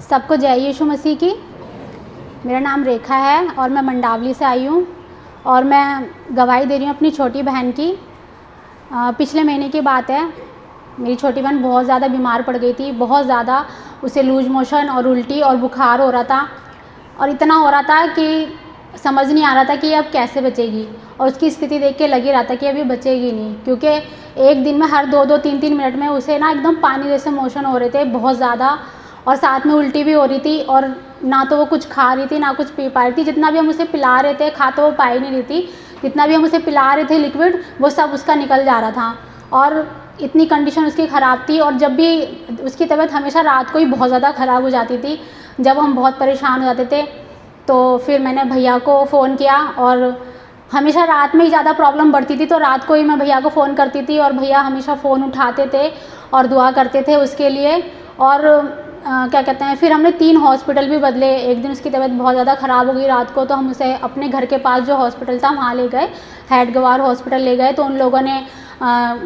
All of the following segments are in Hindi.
सबको जय यीशु मसीह की। मेरा नाम रेखा है और मैं मंडावली से आई हूँ और मैं गवाही दे रही हूँ अपनी छोटी बहन की। पिछले महीने की बात है, मेरी छोटी बहन बहुत ज़्यादा बीमार पड़ गई थी। बहुत ज़्यादा उसे लूज मोशन और उल्टी और बुखार हो रहा था और इतना हो रहा था कि समझ नहीं आ रहा था कि अब कैसे बचेगी। और उसकी स्थिति देख के लग ही रहा था कि अभी बचेगी नहीं, क्योंकि एक दिन में हर 2-2 3-3 मिनट में उसे ना एकदम पानी जैसे मोशन हो रहे थे बहुत ज़्यादा, और साथ में उल्टी भी हो रही थी। और ना तो वो कुछ खा रही थी ना कुछ पी पा रही थी। जितना भी हम उसे पिला रहे थे, खा तो वो पा ही नहीं रही थी। जितना भी हम उसे पिला रहे थे लिक्विड, वो सब उसका निकल जा रहा था और इतनी कंडीशन उसकी ख़राब थी। और जब भी उसकी तबीयत हमेशा रात को ही बहुत ज़्यादा ख़राब हो जाती थी, जब हम बहुत परेशान हो जाते थे। तो फिर मैंने भैया को फ़ोन किया और हमेशा रात में ही ज़्यादा प्रॉब्लम बढ़ती थी, तो रात को ही मैं भैया को फ़ोन करती थी और भैया हमेशा फ़ोन उठाते थे और दुआ करते थे उसके लिए। और क्या कहते हैं, फिर हमने 3 हॉस्पिटल भी बदले। एक दिन उसकी तबीयत बहुत ज़्यादा ख़राब हो गई रात को, तो हम उसे अपने घर के पास जो हॉस्पिटल था वहाँ ले गए, हैदगवार हॉस्पिटल ले गए। तो उन लोगों ने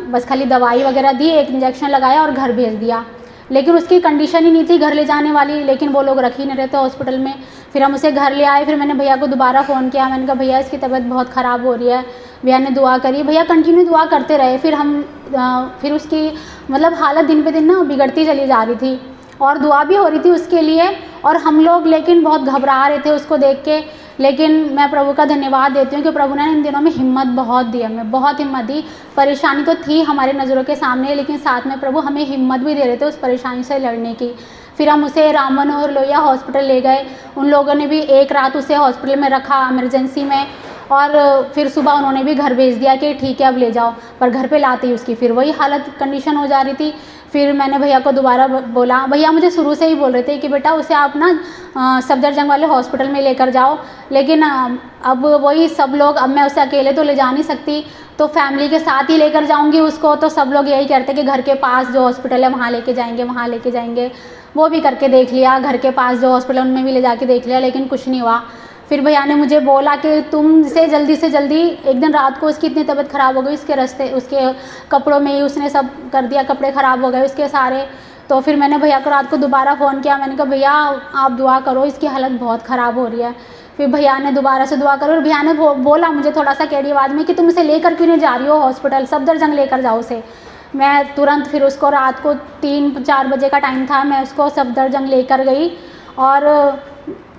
बस खाली दवाई वगैरह दी, एक इंजेक्शन लगाया और घर भेज दिया। लेकिन उसकी कंडीशन ही नहीं थी घर ले जाने वाली, लेकिन वो लोग रख ही नहीं रहे थे हॉस्पिटल में। फिर हम उसे घर ले आए। फिर मैंने भैया को दोबारा फ़ोन किया, मैंने कहा भैया इसकी तबीयत बहुत ख़राब हो रही है। भैया ने दुआ करी, भैया कंटिन्यू दुआ करते रहे। फिर उसकी मतलब हालत दिन पे दिन ना बिगड़ती चली जा रही थी और दुआ भी हो रही थी उसके लिए। और हम लोग लेकिन बहुत घबरा रहे थे उसको देख के। लेकिन मैं प्रभु का धन्यवाद देती हूँ कि प्रभु ने इन दिनों में हिम्मत बहुत दी, हमें बहुत हिम्मत दी। परेशानी तो थी हमारे नज़रों के सामने, लेकिन साथ में प्रभु हमें हिम्मत भी दे रहे थे उस परेशानी से लड़ने की। फिर हम उसे राम मनोहर लोहिया हॉस्पिटल ले गए। उन लोगों ने भी एक रात उसे हॉस्पिटल में रखा इमरजेंसी में, और फिर सुबह उन्होंने भी घर भेज दिया कि ठीक है अब ले जाओ। पर घर पे लाते ही उसकी फिर वही हालत कंडीशन हो जा रही थी। फिर मैंने भैया को दोबारा बोला, भैया मुझे शुरू से ही बोल रहे थे कि बेटा उसे आप ना सफदरजंग वाले हॉस्पिटल में लेकर जाओ। लेकिन अब वही सब लोग, अब मैं उसे अकेले तो ले जा नहीं सकती, तो फैमिली के साथ ही लेकर जाऊंगी उसको। तो सब लोग यही कहते कि घर के पास जो हॉस्पिटल है वहाँ लेके जाएंगे, वहाँ लेके जाएंगे। वो भी करके देख लिया, घर के पास जो हॉस्पिटल उनमें भी ले जाके देख लिया, लेकिन कुछ नहीं हुआ। फिर भैया ने मुझे बोला कि तुम से जल्दी एक दिन रात को उसकी इतनी तबीयत ख़राब हो गई, उसके कपड़ों में ही उसने सब कर दिया, कपड़े ख़राब हो गए उसके सारे। तो फिर मैंने भैया को रात को दोबारा फ़ोन किया, मैंने कहा भैया आप दुआ करो, इसकी हालत बहुत ख़राब हो रही है। फिर भैया ने दोबारा से दुआ करो और भैया ने बोला मुझे थोड़ा सा टेढ़ी आवाज़ में कि तुम इसे लेकर क्यों नहीं जा रही हो हॉस्पिटल, सफदरजंग लेकर जाओ उसे। मैं तुरंत फिर उसको रात को 3-4 बजे का टाइम था, मैं उसको सफदरजंग लेकर गई। और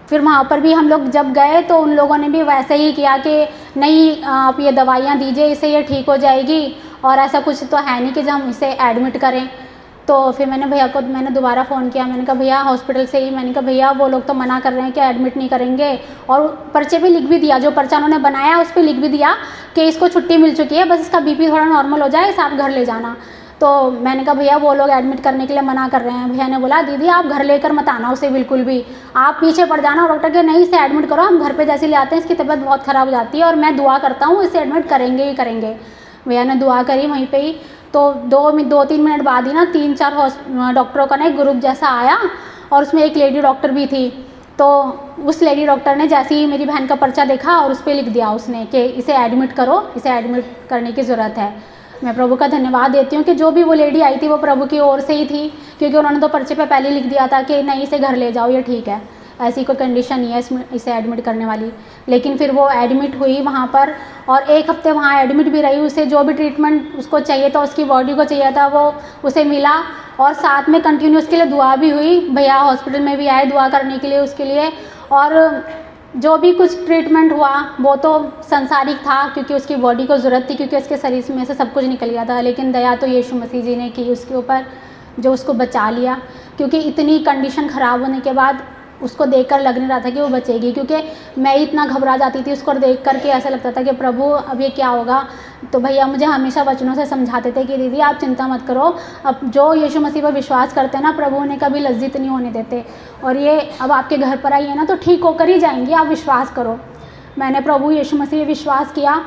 फिर वहाँ पर भी हम लोग जब गए तो उन लोगों ने भी वैसे ही किया कि नहीं आप ये दवाइयाँ दीजिए, इससे ये ठीक हो जाएगी, और ऐसा कुछ तो है नहीं कि जब हम इसे एडमिट करें। तो फिर मैंने भैया को दोबारा फ़ोन किया, मैंने कहा भैया हॉस्पिटल से ही, मैंने कहा भैया वो लोग तो मना कर रहे हैं कि एडमिट नहीं करेंगे। और पर्चे पे लिख भी दिया, जो पर्चा उन्होंने बनाया उस पर लिख भी दिया कि इसको छुट्टी मिल चुकी है, बस इसका बीपी थोड़ा नॉर्मल हो जाए, इसे आप घर ले जाना। तो मैंने कहा भैया वो लोग एडमिट करने के लिए मना कर रहे हैं। भैया ने बोला दीदी आप घर लेकर मत आना उसे बिल्कुल भी, आप पीछे पड़ जाना। और डॉक्टर के नहीं इसे एडमिट करो, हम घर पे जैसे ले आते हैं, इसकी तबीयत बहुत ख़राब हो जाती है और मैं दुआ करता हूँ इसे एडमिट करेंगे ही करेंगे। भैया ने दुआ करी वहीं पे ही। तो 2-3 मिनट बाद ही ना 3-4 डॉक्टरों का ना एक ग्रुप जैसा आया और उसमें एक लेडी डॉक्टर भी थी। तो उस लेडी डॉक्टर ने जैसे ही मेरी बहन का पर्चा देखा और उस पर लिख दिया उसने कि इसे एडमिट करो, इसे एडमिट करने की ज़रूरत है। मैं प्रभु का धन्यवाद देती हूँ कि जो भी वो लेडी आई थी वो प्रभु की ओर से ही थी, क्योंकि उन्होंने तो पर्चे पे पहले लिख दिया था कि नहीं इसे घर ले जाओ, ये ठीक है, ऐसी कोई कंडीशन नहीं है इसे एडमिट करने वाली। लेकिन फिर वो एडमिट हुई वहाँ पर और 1 हफ्ते वहाँ एडमिट भी रही। उसे जो भी ट्रीटमेंट उसको चाहिए था, उसकी बॉडी को चाहिए था, वो उसे मिला। और साथ में कंटिन्यू उसके लिए दुआ भी हुई, भैया हॉस्पिटल में भी आए दुआ करने के लिए उसके लिए। और जो भी कुछ ट्रीटमेंट हुआ वो तो संसारिक था, क्योंकि उसकी बॉडी को ज़रूरत थी, क्योंकि उसके शरीर में से सब कुछ निकल गया था। लेकिन दया तो यीशु मसीह जी ने की उसके ऊपर, जो उसको बचा लिया। क्योंकि इतनी कंडीशन ख़राब होने के बाद उसको देखकर लग नहीं रहा था कि वो बचेगी, क्योंकि मैं इतना घबरा जाती थी उसको देख कर के, ऐसा लगता था कि प्रभु अब ये क्या होगा। तो भैया मुझे हमेशा वचनों से समझाते थे कि दीदी आप चिंता मत करो, अब जो यीशु मसीह पर विश्वास करते हैं ना प्रभु उन्हें कभी लज्जित नहीं होने देते, और ये अब आपके घर पर आई है ना तो ठीक होकर ही जाएंगी, आप विश्वास करो। मैंने प्रभु यीशु मसीह पर विश्वास किया।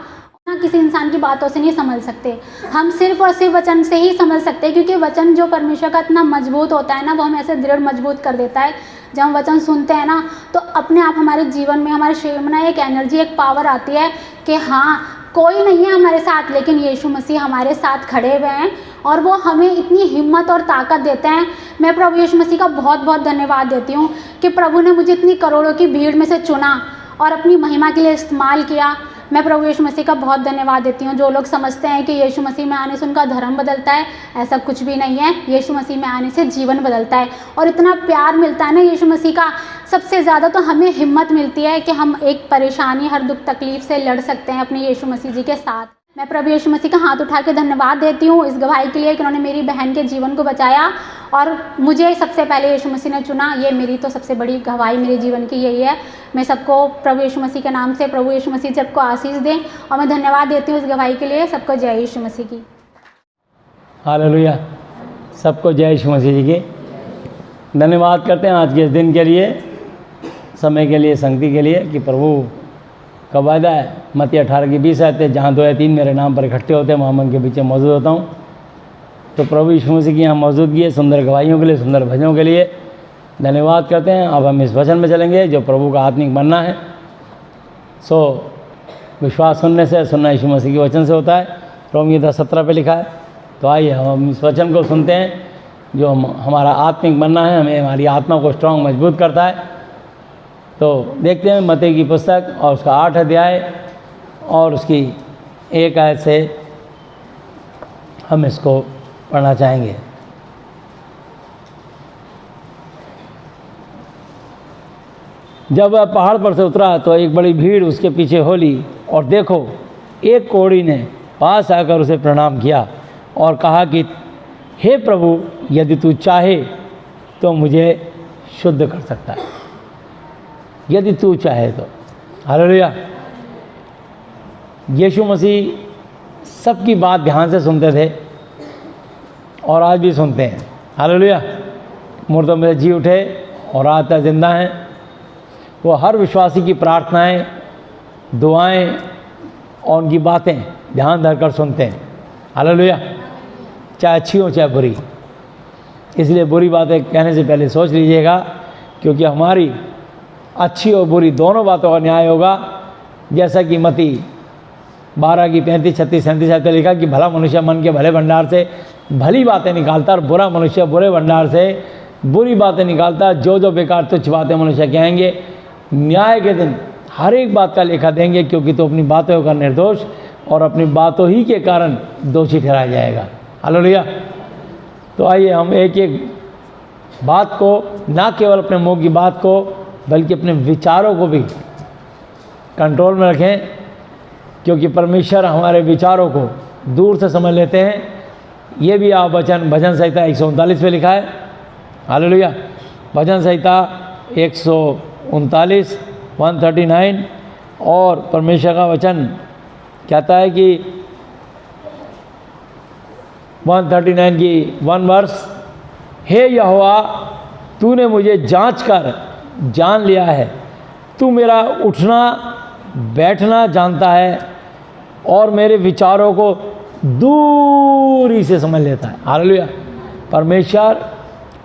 ना किसी इंसान की बातों से नहीं समझ सकते, हम सिर्फ और सिर्फ वचन से ही समझ सकते हैं, क्योंकि वचन जो परमेश्वर का इतना मजबूत होता है ना, वो हमें ऐसे दृढ़ मजबूत कर देता है। जब हम वचन सुनते हैं ना तो अपने आप हमारे जीवन में, हमारे शरीर में ना एक एनर्जी, एक पावर आती है कि हाँ कोई नहीं है हमारे साथ, लेकिन यीशु मसीह हमारे साथ खड़े हुए हैं और वो हमें इतनी हिम्मत और ताकत देते हैं। मैं प्रभु यीशु मसीह का बहुत बहुत धन्यवाद देती हूँ कि प्रभु ने मुझे इतनी करोड़ों की भीड़ में से चुना और अपनी महिमा के लिए इस्तेमाल किया। मैं प्रभु यीशु मसीह का बहुत धन्यवाद देती हूँ। जो लोग समझते हैं कि यीशु मसीह में आने से उनका धर्म बदलता है, ऐसा कुछ भी नहीं है। यीशु मसीह में आने से जीवन बदलता है और इतना प्यार मिलता है ना यीशु मसीह का। सबसे ज़्यादा तो हमें हिम्मत मिलती है कि हम एक परेशानी, हर दुख तकलीफ से लड़ सकते हैं अपने यीशु मसीह जी के साथ। मैं प्रभु यीशु मसीह का हाथ उठा के धन्यवाद देती हूँ इस गवाही के लिए कि उन्होंने मेरी बहन के जीवन को बचाया और मुझे सबसे पहले यीशु मसीह ने चुना। ये मेरी तो सबसे बड़ी गवाही मेरे जीवन की यही है। मैं सबको प्रभु यीशु मसीह के नाम से, प्रभु यीशु मसीह सबको आशीष दें और मैं धन्यवाद देती हूँ इस गवाही के लिए। सबको जय यीशु मसीह की। हालेलुया। सबको जय यीशु मसीह जी की। धन्यवाद करते हैं आज के इस दिन के लिए, समय के लिए, संगति के लिए कि प्रभु का वायदा है मत्ती 18:20 आते, जहाँ 2 या 3 मेरे नाम पर इकट्ठे होते हैं वहाँ मैं उनके पीछे मौजूद होता हूँ। तो प्रभु यीशु मसीह की यहाँ मौजूदगी है। सुंदर गवाहियों के लिए, सुंदर भजनों के लिए धन्यवाद करते हैं। अब हम इस वचन में चलेंगे जो प्रभु का आत्मिक बनना है। सो विश्वास सुनने से, सुनना यीशु मसीह के वचन से होता है। रोमी 10:17 पे लिखा है। तो आइए हम इस वचन को सुनते हैं जो हमारा आत्मिक बनना है, हमें हमारी आत्मा को स्ट्रांग, मजबूत करता है। तो देखते हैं मत्ती की पुस्तक और उसका 8 अध्याय और उसकी 1 आयत से हम इसको पढ़ना चाहेंगे। जब वह पहाड़ पर से उतरा तो एक बड़ी भीड़ उसके पीछे हो ली और देखो एक कोढ़ी ने पास आकर उसे प्रणाम किया और कहा कि हे प्रभु, यदि तू चाहे तो मुझे शुद्ध कर सकता है। यदि तू चाहे तो। हालेलुया। यीशु मसीह सबकी बात ध्यान से सुनते थे और आज भी सुनते हैं। हालेलुया। मुर्दों में जी उठे और आज तक जिंदा हैं। वो हर विश्वासी की प्रार्थनाएं, दुआएं और उनकी बातें ध्यान धरकर सुनते हैं। हालेलुया। चाहे अच्छी हो चाहे बुरी। इसलिए बुरी बातें कहने से पहले सोच लीजिएगा, क्योंकि हमारी अच्छी और बुरी दोनों बातों का न्याय होगा। जैसा कि मत्ती 12:35, 36, 37 पे लिखा कि भला मनुष्य मन के भले भंडार से भली बातें निकालता और बुरा मनुष्य बुरे भंडार से बुरी बातें निकालता। जो जो बेकार तुच्छ बातें मनुष्य कहेंगे, न्याय के दिन हर एक बात का लेखा देंगे, क्योंकि तो अपनी बातों का निर्दोष और अपनी बातों ही के कारण दोषी ठहराया जाएगा। हालेलुया। तो आइए हम एक एक बात को, ना केवल अपने मुंह की बात को बल्कि अपने विचारों को भी कंट्रोल में रखें, क्योंकि परमेश्वर हमारे विचारों को दूर से समझ लेते हैं। ये भी आप भजन संहिता 139 पे लिखा है। हालेलुया। भजन संहिता 139 139 और परमेश्वर का वचन कहता है कि 139 की 1 वर्स, हे यहोवा, तूने मुझे जांच कर जान लिया है। तू मेरा उठना बैठना जानता है और मेरे विचारों को दूरी से समझ लेता है। हालेलुया। परमेश्वर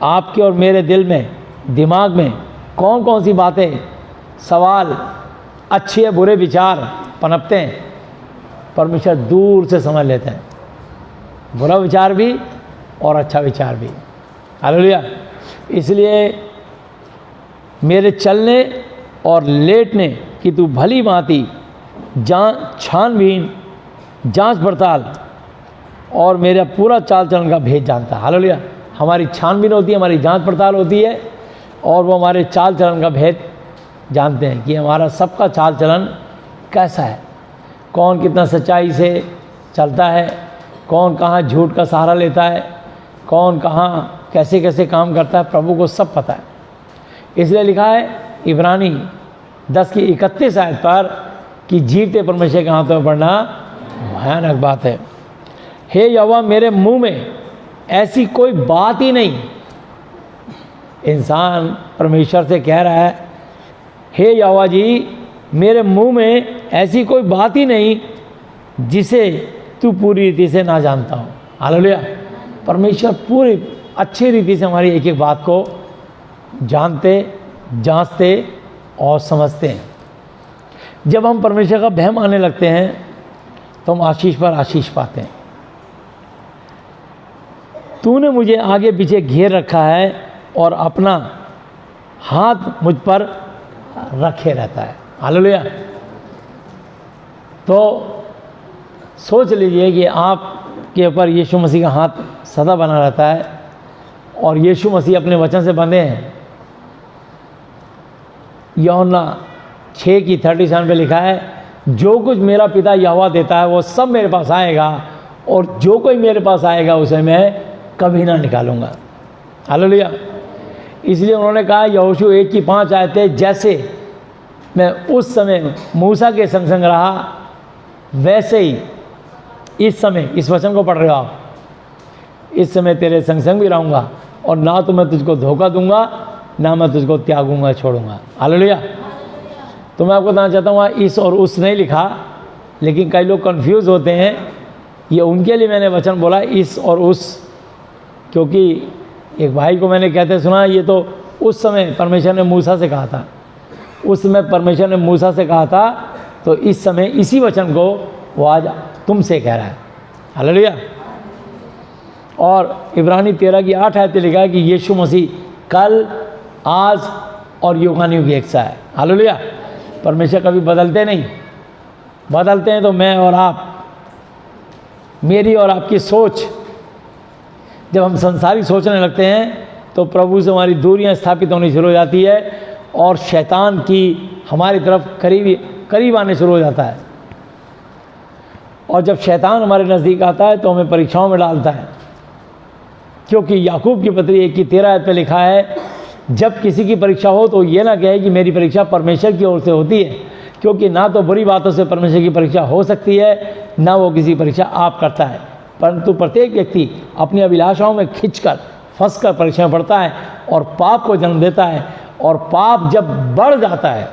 आपके और मेरे दिल में, दिमाग में कौन कौन सी बातें, सवाल, अच्छे या बुरे विचार पनपते हैं, परमेश्वर दूर से समझ लेते हैं। बुरा विचार भी और अच्छा विचार भी। हालेलुया। इसलिए मेरे चलने और लेटने की तू भली भांति छानबीन, जांच पड़ताल और मेरा पूरा चाल चलन का भेद जानता है। हालेलुया। हमारी छानबीन होती है, हमारी जांच पड़ताल होती है और वो हमारे चाल चलन का भेद जानते हैं कि हमारा सबका चाल चलन कैसा है, कौन कितना सच्चाई से चलता है, कौन कहाँ झूठ का सहारा लेता है, कौन कहाँ कैसे कैसे काम करता है। प्रभु को सब पता है। इसलिए लिखा है इब्रानी 10:31 आयत पर कि जीवते परमेश्वर के हाथों में पड़ना भयानक बात है। हे यहोवा, मेरे मुंह में ऐसी कोई बात ही नहीं। इंसान परमेश्वर से कह रहा है, हे यहोवा जी, मेरे मुंह में ऐसी कोई बात ही नहीं जिसे तू पूरी रीति से ना जानता हो। हालेलुया। परमेश्वर पूरी अच्छी रीति से हमारी एक एक बात को जानते, जांचते और समझते हैं। जब हम परमेश्वर का भय मानने लगते हैं तो हम आशीष पर आशीष पाते हैं। तूने मुझे आगे पीछे घेर रखा है और अपना हाथ मुझ पर रखे रहता है। हालेलुया। तो सोच लीजिए कि आपके ऊपर यीशु मसीह का हाथ सदा बना रहता है और यीशु मसीह अपने वचन से बंधे हैं। यूहन्ना 6:37 पे लिखा है, जो कुछ मेरा पिता यहोवा देता है वो सब मेरे पास आएगा और जो कोई मेरे पास आएगा उसे मैं कभी ना निकालूंगा। हालेलुया। इसलिए उन्होंने कहा यहोशू 1:5 आयतें, जैसे मैं उस समय मूसा के संग संग रहा वैसे ही इस समय, इस वचन को पढ़ रहे हो आप, इस समय तेरे संग संग भी रहूँगा और ना तो मैं तुझको धोखा दूंगा ना मैं तुझको त्यागूंगा छोड़ूंगा। हालेलुया। तो मैं आपको बताना चाहता हूँ इस और उस नहीं लिखा, लेकिन कई लोग कंफ्यूज होते हैं, ये उनके लिए मैंने वचन बोला इस और उस, क्योंकि एक भाई को मैंने कहते सुना ये तो उस समय परमेश्वर ने मूसा से कहा था, उस समय परमेश्वर ने मूसा से कहा था, तो इस समय इसी वचन को वो आज तुमसे कह रहा है। हालेलुया। और इब्रानी 13:8 आयत लिखा है कि यीशु मसीह कल आज और युगानुयुग एक सा है। हालेलुया। परमेश्वर कभी बदलते नहीं, बदलते हैं तो मैं और आप, मेरी और आपकी सोच, जब हम संसारी सोचने लगते हैं तो प्रभु से हमारी दूरियां स्थापित होनी शुरू हो जाती है और शैतान की हमारी तरफ करीब आने शुरू हो जाता है। और जब शैतान हमारे नज़दीक आता है तो हमें परीक्षाओं में डालता है, क्योंकि याकूब की पत्री 1:13 पे लिखा है, जब किसी की परीक्षा हो तो ये ना कहे कि मेरी परीक्षा परमेश्वर की ओर से होती है, क्योंकि ना तो बुरी बातों से परमेश्वर की परीक्षा हो सकती है, ना वो किसी परीक्षा आप करता है, परंतु प्रत्येक व्यक्ति अपनी अभिलाषाओं में खिंचकर फंसकर परीक्षा में पड़ता है और पाप को जन्म देता है, और पाप जब बढ़ जाता है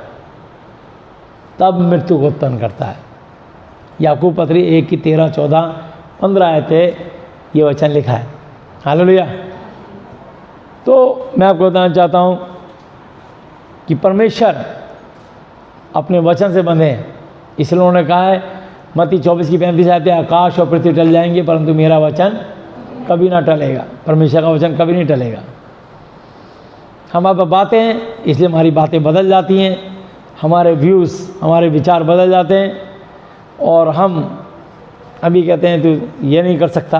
तब मृत्यु को उत्पन्न करता है। याकूब पत्री 1:13, 14, 15 आयतें ये वचन लिखा है। हालेलुया। तो मैं आपको बताना चाहता हूँ कि परमेश्वर अपने वचन से बंधे हैं, इसलिए उन्होंने कहा है मत्ती 24:35 आयतें, आकाश और पृथ्वी टल जाएंगे परंतु मेरा वचन कभी ना टलेगा। परमेश्वर का वचन कभी नहीं टलेगा। हम आप बातें हैं इसलिए हमारी बातें बदल जाती हैं, हमारे व्यूज़, हमारे विचार बदल जाते हैं, और हम अभी कहते हैं तू ये नहीं कर सकता,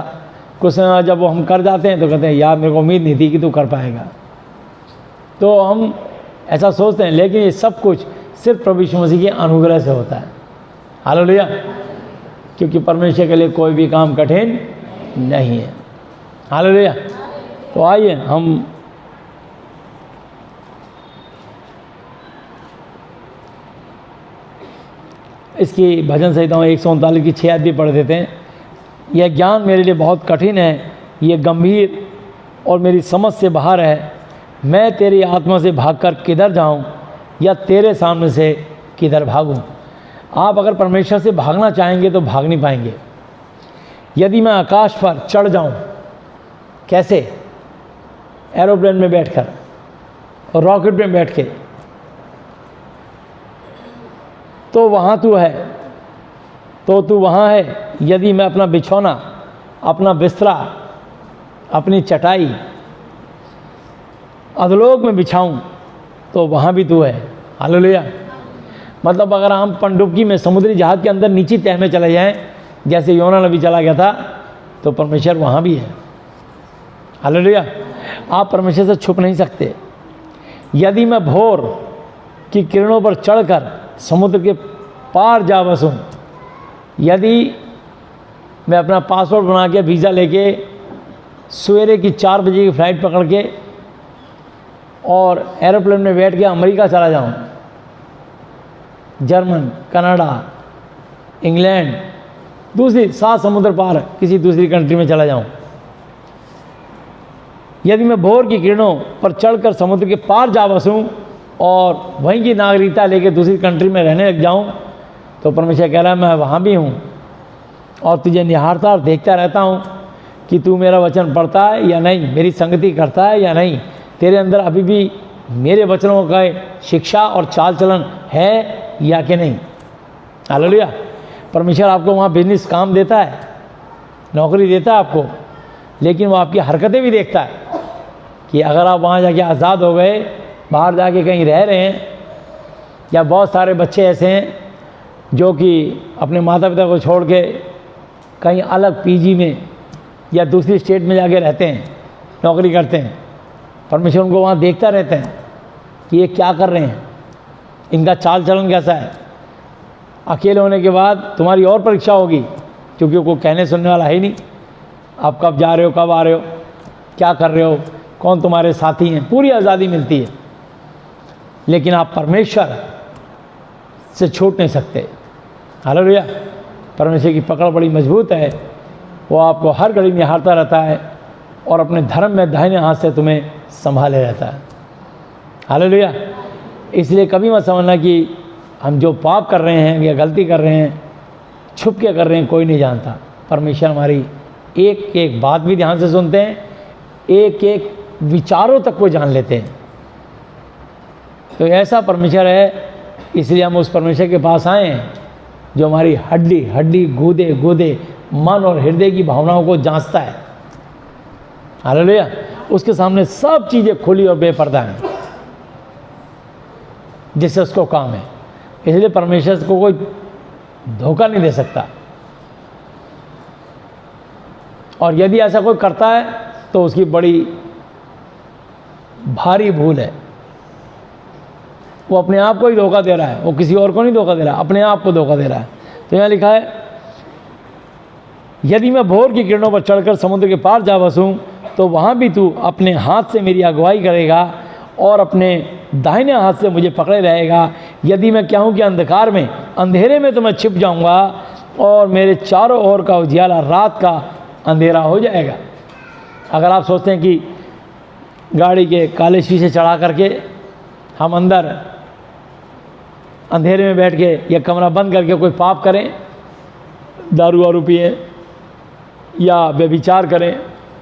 कुछ समय जब वो हम कर जाते हैं तो कहते हैं यार मेरे को उम्मीद नहीं थी कि तू कर पाएगा। तो हम ऐसा सोचते हैं, लेकिन ये सब कुछ सिर्फ प्रभु यीशु मसीह के अनुग्रह से होता है। हालेलुया। क्योंकि परमेश्वर के लिए कोई भी काम कठिन नहीं है। हालेलुया। तो आइए हम इसकी भजन संहिता 139 की 6 आयत भी पढ़ देते हैं। यह ज्ञान मेरे लिए बहुत कठिन है, ये गंभीर और मेरी समझ से बाहर है। मैं तेरी आत्मा से भागकर किधर जाऊं या तेरे सामने से किधर भागूं। आप अगर परमेश्वर से भागना चाहेंगे तो भाग नहीं पाएंगे। यदि मैं आकाश पर चढ़ जाऊं, कैसे? एरोप्लेन में बैठकर और रॉकेट में बैठ के, तो वहाँ तू है, तो तू वहाँ है। यदि मैं अपना बिछौना, अपना बिस्तरा, अपनी चटाई अधोलोक में बिछाऊं तो वहाँ भी तू है। हालेलुया। मतलब अगर हम पनडुब्बी में समुद्री जहाज के अंदर नीचे तह में चले जाएं, जैसे योना नबी चला गया था, तो परमेश्वर वहाँ भी है। हालेलुया। आप परमेश्वर से छुप नहीं सकते। यदि मैं भोर की किरणों पर चढ़कर समुद्र के पार जा बसूं, यदि मैं अपना पासपोर्ट बना के वीज़ा लेके सवेरे की 4 बजे की फ़्लाइट पकड़ के और एरोप्लेन में बैठ के अमेरिका चला जाऊं, जर्मन, कनाडा, इंग्लैंड, दूसरी 7 समुद्र पार किसी दूसरी कंट्री में चला जाऊं, यदि मैं भोर की किरणों पर चढ़कर समुद्र के पार जा बसूं और वहीं की नागरिकता लेके दूसरी कंट्री में रहने लग जाऊं, तो परमेश्वर कह रहा है मैं वहाँ भी हूँ और तुझे निहारता और देखता रहता हूँ कि तू मेरा वचन पढ़ता है या नहीं, मेरी संगति करता है या नहीं, तेरे अंदर अभी भी मेरे वचनों का शिक्षा और चाल चलन है या कि नहीं। हालेलुया। परमेश्वर आपको वहाँ बिजनेस काम देता है, नौकरी देता है आपको, लेकिन वो आपकी हरकतें भी देखता है कि अगर आप वहाँ जाके आज़ाद हो गए, बाहर जाके कहीं रह रहे हैं, या बहुत सारे बच्चे ऐसे हैं जो कि अपने माता पिता को छोड़ के कहीं अलग पीजी में या दूसरी स्टेट में जाके रहते हैं, नौकरी करते हैं। परमेश्वर उनको वहाँ देखता रहते हैं कि ये क्या कर रहे हैं, इनका चाल चलन कैसा है। अकेले होने के बाद तुम्हारी और परीक्षा होगी, क्योंकि कोई कहने सुनने वाला है ही नहीं। आप कब जा रहे हो, कब आ रहे हो, क्या कर रहे हो, कौन तुम्हारे साथी हैं, पूरी आज़ादी मिलती है। लेकिन आप परमेश्वर से छूट नहीं सकते। हालेलुया। परमेश्वर की पकड़ बड़ी मजबूत है, वो आपको हर घड़ी निहारता रहता है और अपने धर्म में दाहिने हाथ से तुम्हें संभाले रहता है। हालेलुया। इसलिए कभी मत समझना कि हम जो पाप कर रहे हैं या गलती कर रहे हैं, छुप के कर रहे हैं, कोई नहीं जानता। परमेश्वर हमारी एक एक बात भी ध्यान से सुनते हैं, एक एक विचारों तक को जान लेते हैं। तो ऐसा परमेश्वर है, इसलिए हम उस परमेश्वर के पास आए हैं जो हमारी हड्डी हड्डी, गूदे गूदे, मन और हृदय की भावनाओं को जांचता है। हालेलुया। उसके सामने सब चीज़ें खुली और बेपर्दा हैं, जिससे उसको काम है। इसलिए परमेश्वर को कोई धोखा नहीं दे सकता, और यदि ऐसा कोई करता है तो उसकी बड़ी भारी भूल है। वो अपने आप को ही धोखा दे रहा है, वो किसी और को नहीं धोखा दे रहा है, अपने आप को धोखा दे रहा है। तो यहाँ लिखा है, यदि मैं भोर की किरणों पर चढ़कर समुद्र के पार जा बसूं, तो वहाँ भी तू अपने हाथ से मेरी अगुवाई करेगा और अपने दाहिने हाथ से मुझे पकड़े रहेगा। यदि मैं कहूँ कि अंधकार में, अंधेरे में, तो मैं छिप जाऊँगा और मेरे चारों ओर का उजियाला रात का अंधेरा हो जाएगा। अगर आप सोचते हैं कि गाड़ी के काले शीशे चढ़ा करके हम अंदर अंधेरे में बैठ के या कमरा बंद करके कोई पाप करें, दारू वारू पिए या व्यभिचार करें,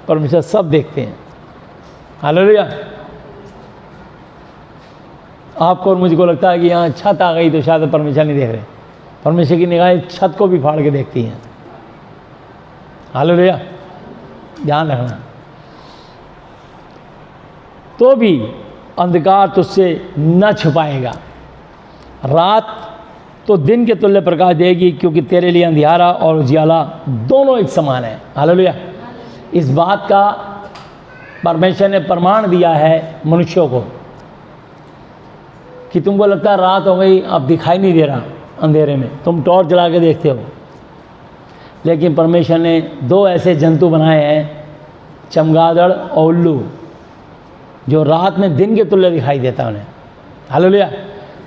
परमेश्वर सब देखते हैं। हालेलुया। आपको और मुझको लगता है कि यहाँ छत आ गई तो शायद परमेश्वर नहीं देख रहे। परमेश्वर की निगाहें छत को भी फाड़ के देखती हैं। हालेलुया। ध्यान रखना। तो भी अंधकार तुझसे न छुपाएगा, रात तो दिन के तुल्य प्रकाश देगी, क्योंकि तेरे लिए अंधियारा और उजियाला दोनों एक समान है। हालेलुया। इस बात का परमेश्वर ने प्रमाण दिया है मनुष्यों को कि तुमको लगता है रात हो गई, अब दिखाई नहीं दे रहा अंधेरे में, तुम टॉर्च जला के देखते हो, लेकिन परमेश्वर ने दो ऐसे जंतु बनाए हैं, चमगादड़ और उल्लू, जो रात में दिन के तुल्य दिखाई देता है उन्हें। हालेलुया।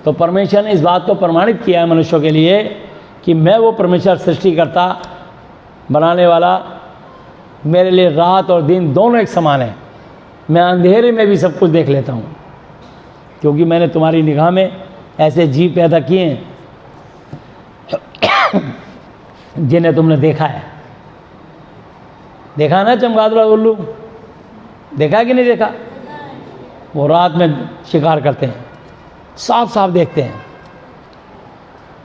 तो परमेश्वर ने इस बात को प्रमाणित किया है मनुष्यों के लिए कि मैं वो परमेश्वर सृष्टिकर्ता बनाने वाला, मेरे लिए रात और दिन दोनों एक समान है। मैं अंधेरे में भी सब कुछ देख लेता हूँ, क्योंकि मैंने तुम्हारी निगाह में ऐसे जीव पैदा किए हैं जिन्हें तुमने देखा है। देखा ना चमगादड़ और उल्लू? देखा कि नहीं देखा? वो रात में शिकार करते हैं, साफ साफ देखते हैं।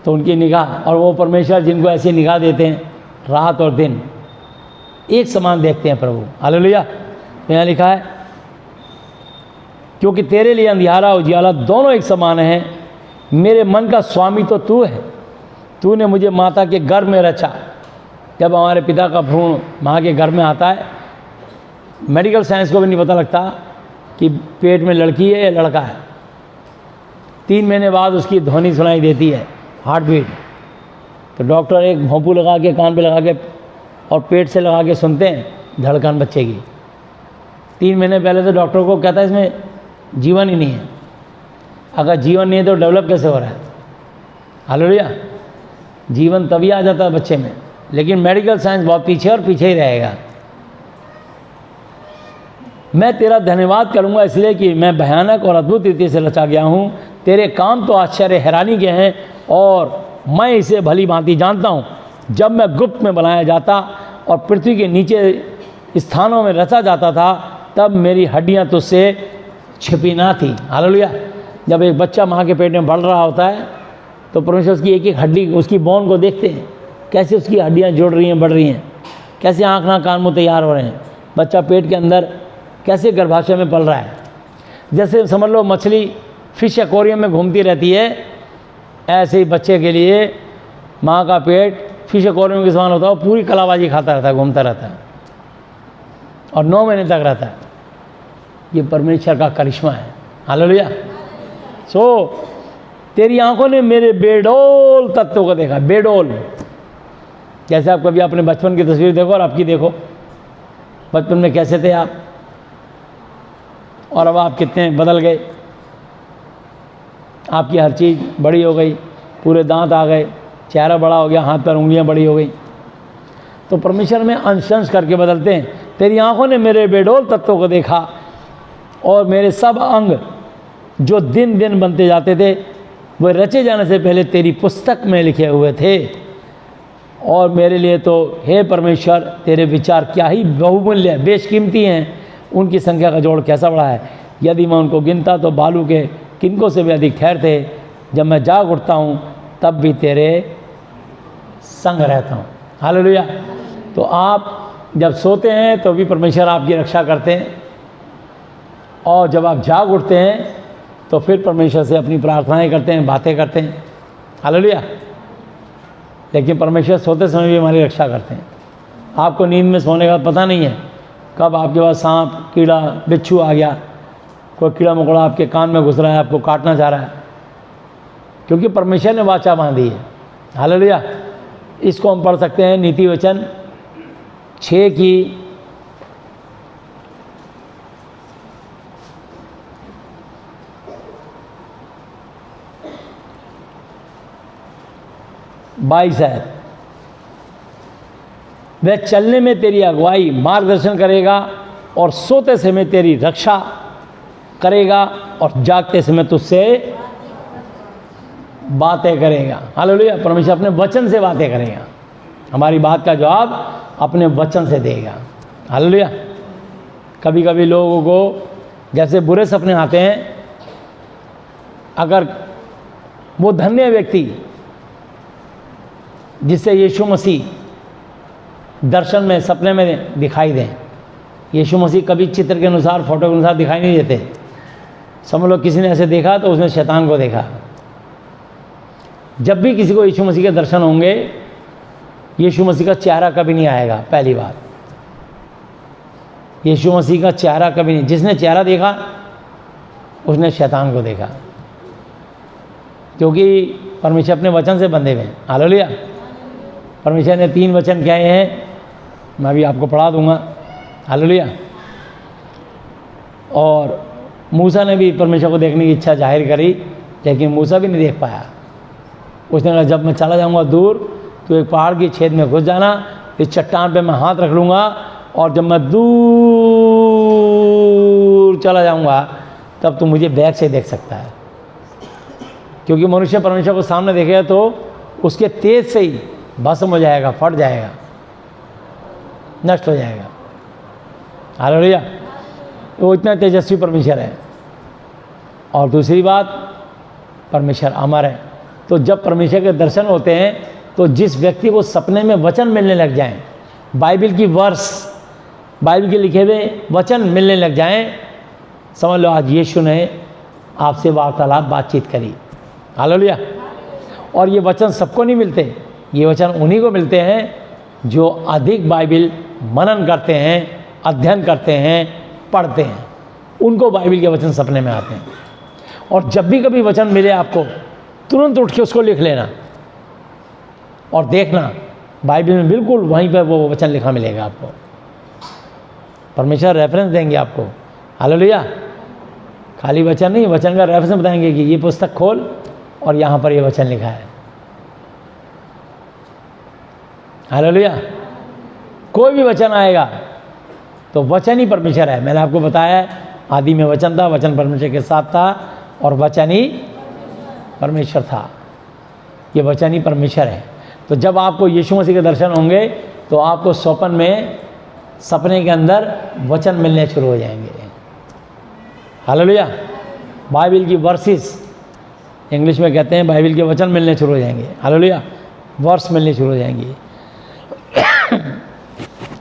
तो उनकी निगाह, और वो परमेश्वर जिनको ऐसी निगाह देते हैं, रात और दिन एक समान देखते हैं प्रभु। हालेलुया। तो यहाँ लिखा है, क्योंकि तेरे लिए अंधियारा उजियाला दोनों एक समान है। मेरे मन का स्वामी तो तू है, तूने मुझे माता के गर्भ में रचा। जब हमारे पिता का भ्रूण माँ के गर्भ में आता है, मेडिकल साइंस को भी नहीं पता लगता कि पेट में लड़की है या लड़का है। 3 महीने बाद उसकी ध्वनि सुनाई देती है, हार्ट बीट। तो डॉक्टर एक भोंपू लगा के, कान पे लगा के और पेट से लगा के सुनते हैं धड़कन बच्चे की। 3 महीने पहले तो डॉक्टर को कहता है इसमें जीवन ही नहीं है। अगर जीवन नहीं है तो डेवलप कैसे हो रहा है? हालेलुया। जीवन तभी आ जाता है बच्चे में, लेकिन मेडिकल साइंस बहुत पीछे और पीछे ही रहेगा। मैं तेरा धन्यवाद करूंगा इसलिए कि मैं भयानक और अद्भुत रीति से रचा गया हूँ। तेरे काम तो आश्चर्य हैरानी के हैं और मैं इसे भली भांति जानता हूँ। जब मैं गुप्त में बनाया जाता और पृथ्वी के नीचे स्थानों में रचा जाता था, तब मेरी हड्डियाँ तुझसे छिपी ना थी। हालेलुया। जब एक बच्चा माँ के पेट में बढ़ रहा होता है तो परमेश्वर उसकी एक एक हड्डी, उसकी बोन को देखते हैं, कैसे उसकी हड्डियाँ जुड़ रही हैं, बढ़ रही हैं, कैसे आँख नाक कान मुँह तैयार हो रहे हैं, बच्चा पेट के अंदर कैसे गर्भाशय में पल रहा है। जैसे समझ लो मछली फिश एक्वेरियम में घूमती रहती है, ऐसे ही बच्चे के लिए माँ का पेट फिश एक्वेरियम के समान होता है, पूरी कलाबाजी खाता रहता है, घूमता रहता है और 9 महीने तक रहता है। ये परमेश्वर का करिश्मा है। हालेलुया। सो तेरी आंखों ने मेरे बेडोल तत्व को देखा। बेडोल, जैसे आप कभी अपने बचपन की तस्वीर देखो और आपकी देखो, बचपन में कैसे थे आप और अब आप कितने बदल गए। आपकी हर चीज़ बड़ी हो गई, पूरे दांत आ गए, चेहरा बड़ा हो गया, हाथ पैर उंगलियां बड़ी हो गई। तो परमेश्वर में अंश अंश करके बदलते हैं। तेरी आंखों ने मेरे बेडोल तत्वों को देखा और मेरे सब अंग जो दिन दिन बनते जाते थे वे रचे जाने से पहले तेरी पुस्तक में लिखे हुए थे। और मेरे लिए तो हे परमेश्वर तेरे विचार क्या ही बहुमूल्य, बेशकीमती हैं। उनकी संख्या का जोड़ कैसा बड़ा है। यदि मैं उनको गिनता तो बालू के किनकों से भी अधिक ठहरते। जब मैं जाग उठता हूँ तब भी तेरे संग रहता हूँ। हालेलुया। तो आप जब सोते हैं तो भी परमेश्वर आपकी रक्षा करते हैं, और जब आप जाग उठते हैं तो फिर परमेश्वर से अपनी प्रार्थनाएं करते हैं, बातें करते हैं। हालेलुया। लेकिन परमेश्वर सोते समय भी हमारी रक्षा करते हैं। आपको नींद में सोने का पता नहीं है कब आपके पास सांप, कीड़ा, बिच्छू आ गया, कोई कीड़ा मकोड़ा आपके कान में घुस रहा है, आपको काटना चाह रहा है, क्योंकि परमेश्वर ने वाचा बांधी है। हालेलुया। इसको हम पढ़ सकते हैं नीति वचन 6 की 22 है। वह चलने में तेरी अगुवाई मार्गदर्शन करेगा और सोते समय तेरी रक्षा करेगा और जागते समय तुझसे बातें करेगा। हालेलुया। परमेश्वर अपने वचन से बातें करेगा, हमारी बात का जवाब अपने वचन से देगा। हालेलुया। कभी कभी लोगों को जैसे बुरे सपने आते हैं, अगर वो धन्य व्यक्ति जिससे यीशु मसीह दर्शन में, सपने में दिखाई दें। यीशु मसीह कभी चित्र के अनुसार, फोटो के अनुसार दिखाई नहीं देते। समझ लो किसी ने ऐसे देखा तो उसने शैतान को देखा। जब भी किसी को यीशु मसीह के दर्शन होंगे, यीशु मसीह का चेहरा कभी नहीं आएगा। पहली बात, यीशु मसीह का चेहरा कभी नहीं। जिसने चेहरा देखा उसने शैतान को देखा, क्योंकि परमेश्वर अपने वचन से बंधे हुए हैं। हालेलुया। परमेश्वर ने 3 वचन कहे हैं, मैं भी आपको पढ़ा दूंगा। हालेलुया। और मूसा ने भी परमेश्वर को देखने की इच्छा जाहिर करी, लेकिन मूसा भी नहीं देख पाया। उसने कहा जब मैं चला जाऊंगा दूर तो एक पहाड़ की छेद में घुस जाना, इस चट्टान पे मैं हाथ रख लूँगा और जब मैं दूर चला जाऊंगा तब तू मुझे बैक से देख सकता है। क्योंकि मनुष्य परमेश्वर को सामने देखेगा तो उसके तेज से ही भस्म हो जाएगा, फट जाएगा, नष्ट हो जाएगा। हालेलुया। वो इतना तेजस्वी परमेश्वर है। और दूसरी बात, परमेश्वर अमर है। तो जब परमेश्वर के दर्शन होते हैं तो जिस व्यक्ति को सपने में वचन मिलने लग जाएं, बाइबल की वर्स, बाइबल के लिखे हुए वचन मिलने लग जाएं, समझ लो आज यीशु ने आपसे वार्तालाप, बातचीत करी। हालेलुया। और ये वचन सबको नहीं मिलते, ये वचन उन्हीं को मिलते हैं जो अधिक बाइबल मनन करते हैं, अध्ययन करते हैं, पढ़ते हैं। उनको बाइबल के वचन सपने में आते हैं। और जब भी कभी वचन मिले आपको, तुरंत उठ के उसको लिख लेना और देखना, बाइबल में बिल्कुल वहीं पर वो वचन लिखा मिलेगा आपको। परमेश्वर रेफरेंस देंगे आपको। हालेलुया। खाली वचन नहीं, वचन का रेफरेंस बताएंगे कि ये पुस्तक खोल और यहाँ पर ये वचन लिखा है। हालेलुया। कोई भी वचन आएगा तो वचन ही परमेश्वर है। मैंने आपको बताया आदि में वचन था, वचन परमेश्वर के साथ था और वचन ही परमेश्वर था। ये वचन ही परमेश्वर है। तो जब आपको यीशु मसीह के दर्शन होंगे तो आपको स्वप्न में, सपने के अंदर वचन मिलने शुरू हो जाएंगे। हालेलुया। बाइबल की वर्सेस, इंग्लिश में कहते हैं, बाइबल के वचन मिलने शुरू हो जाएंगे। हालेलुया। वर्स मिलने शुरू हो जाएंगी।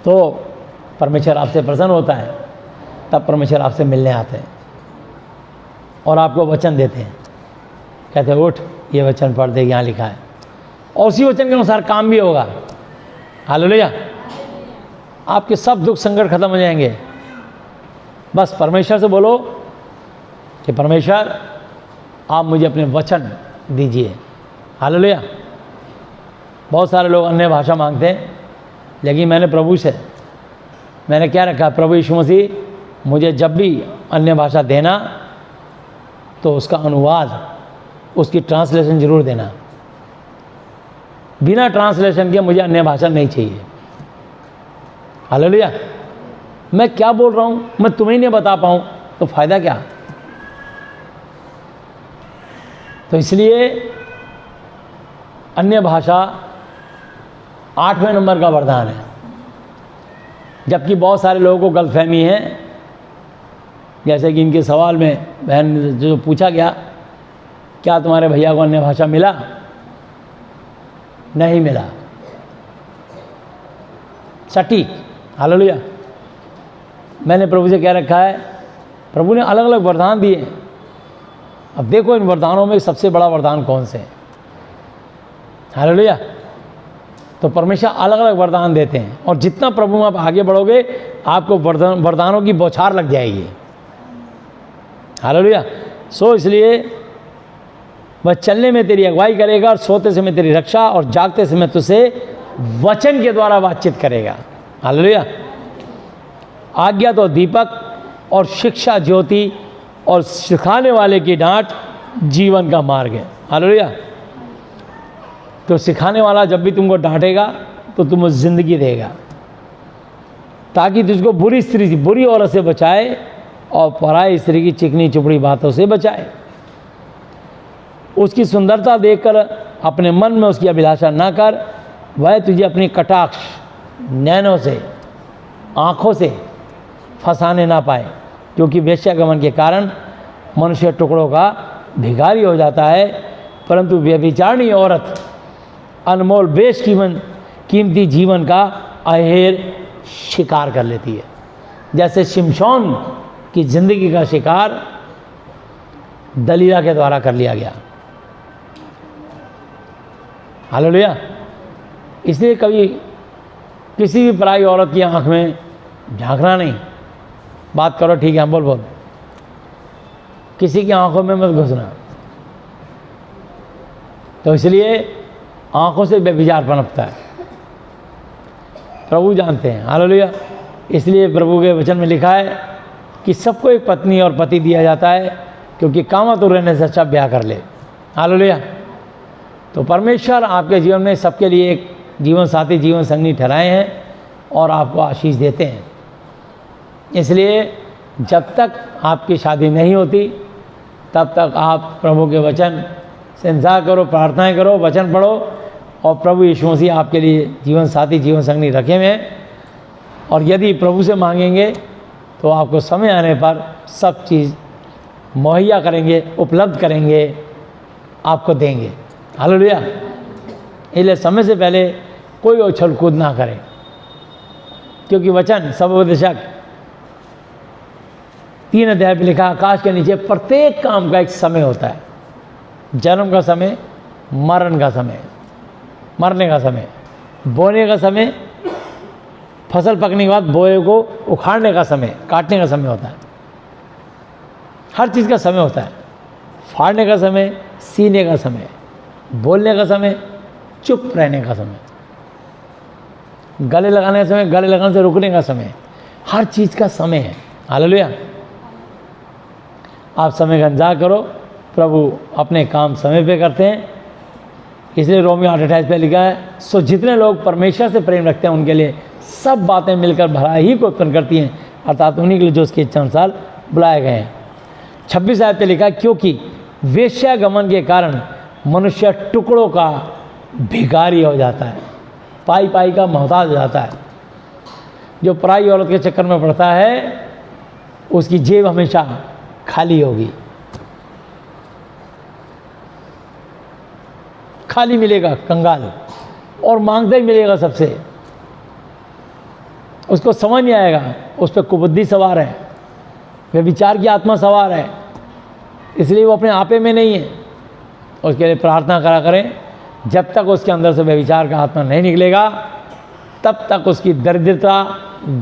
तो परमेश्वर आपसे प्रसन्न होता है, तब परमेश्वर आपसे मिलने आते हैं और आपको वचन देते हैं, कहते हैं उठ ये वचन पढ़ दे, यहाँ लिखा है, और उसी वचन के अनुसार काम भी होगा। हालेलुया। आपके सब दुख संकट खत्म हो जाएंगे। बस परमेश्वर से बोलो कि परमेश्वर आप मुझे अपने वचन दीजिए। हालेलुया। बहुत सारे लोग अन्य भाषा मांगते हैं, लेकिन मैंने प्रभु से मैंने क्या रखा, प्रभु यीशु मसीह मुझे जब भी अन्य भाषा देना तो उसका अनुवाद, उसकी ट्रांसलेशन ज़रूर देना। बिना ट्रांसलेशन के मुझे अन्य भाषा नहीं चाहिए। हालेलुया। मैं क्या बोल रहा हूँ मैं तुम्हें नहीं बता पाऊँ तो फ़ायदा क्या। तो इसलिए अन्य भाषा 8वें नंबर का वरदान है। जबकि बहुत सारे लोगों को गलतफहमी है, जैसे कि इनके सवाल में बहन जो पूछा गया, क्या तुम्हारे भैया को अन्य भाषा मिला? नहीं मिला। सटीक। हालेलुया। मैंने प्रभु से क्या रखा है, प्रभु ने अलग अलग वरदान दिए। अब देखो इन वरदानों में सबसे बड़ा वरदान कौन से है। हालेलुया। तो परमेश्वर अलग अलग वरदान देते हैं, और जितना प्रभु में आप आगे बढ़ोगे आपको वरदानों की बौछार लग जाएगी। हालेलुया। सो इसलिए वह चलने में तेरी अगुवाई करेगा, और सोते समय तेरी रक्षा, और जागते समय तुझसे वचन के द्वारा बातचीत करेगा। हालेलुया। आज्ञा तो दीपक और शिक्षा ज्योति और सिखाने वाले की डांट जीवन का मार्ग है। हालेलुया। तो सिखाने वाला जब भी तुमको डांटेगा तो तुमको ज़िंदगी देगा, ताकि तुझको बुरी स्त्री से, बुरी औरत से बचाए और पराई स्त्री की चिकनी चुपड़ी बातों से बचाए। उसकी सुंदरता देखकर अपने मन में उसकी अभिलाषा ना कर, वह तुझे अपनी कटाक्ष नैनों से, आँखों से फंसाने ना पाए, क्योंकि वेश्यागमन के कारण मनुष्य टुकड़ों का भिखारी हो जाता है, परंतु व्यभिचारिणी औरत अनमोल कीमती जीवन का अहेर शिकार कर लेती है। जैसे शिमशोन की जिंदगी का शिकार दलीला के द्वारा कर लिया गया। हालेलुया। इसलिए कभी किसी भी पराई औरत की आंख में झांकना नहीं। बात करो ठीक है, बोल बोल, किसी की आंखों में मत घुसना। तो इसलिए आंखों से व्यभिचार पनपता है, प्रभु जानते हैं। हालेलुया। इसलिए प्रभु के वचन में लिखा है कि सबको एक पत्नी और पति दिया जाता है, क्योंकि कामातुर रहने से अच्छा ब्याह कर ले। हालेलुया। तो परमेश्वर आपके जीवन में सबके लिए एक जीवन साथी, जीवन संगी ठहराए हैं और आपको आशीष देते हैं। इसलिए जब तक आपकी शादी नहीं होती तब तक आप प्रभु के वचन से इंतजार करो, प्रार्थनाएं करो, वचन पढ़ो, और प्रभु यीशु मसीह आपके लिए जीवन साथी, जीवन संगी रखे हुए हैं। और यदि प्रभु से मांगेंगे तो आपको समय आने पर सब चीज़ मुहैया करेंगे, उपलब्ध करेंगे, आपको देंगे। हालेलुया। इसलिए समय से पहले कोई उछल कूद ना करें, क्योंकि वचन सबोपदेशक 3 अध्याय में लिखा, आकाश के नीचे प्रत्येक काम का एक समय होता है। जन्म का समय, मरण का समय, मरने का समय, बोने का समय, फसल पकने के बाद बोए को उखाड़ने का समय, काटने का समय होता है। हर चीज़ का समय होता है। फाड़ने का समय, सीने का समय, बोलने का समय, चुप रहने का समय, गले लगाने का समय, गले लगाने से रुकने का समय, हर चीज़ का समय है। हालेलुया। आप समय का इंतजार करो, प्रभु अपने काम समय पे करते हैं। इसलिए रोमियो 8:28 पे लिखा है, सो जितने लोग परमेश्वर से प्रेम रखते हैं उनके लिए सब बातें मिलकर भलाई को उत्पन्न करती हैं, अर्थात उन्हीं के लिए जो उसकी इच्छा अनुसार बुलाए गए हैं। 26 आयत पे लिखा है, क्योंकि वेश्यागमन के कारण मनुष्य टुकड़ों का भिखारी हो जाता है, पाई पाई का मोहताज हो जाता है। जो पराई औरत के चक्कर में पड़ता है उसकी जेब हमेशा खाली होगी, खाली मिलेगा, कंगाल, और मांगता ही मिलेगा सबसे, उसको समझ नहीं आएगा, उस पर कुबुद्धि सवार है, व्यभिचार की आत्मा सवार है, इसलिए वो अपने आपे में नहीं है। उसके लिए प्रार्थना करा करें, जब तक उसके अंदर से व्यभिचार का आत्मा नहीं निकलेगा तब तक उसकी दरिद्रता,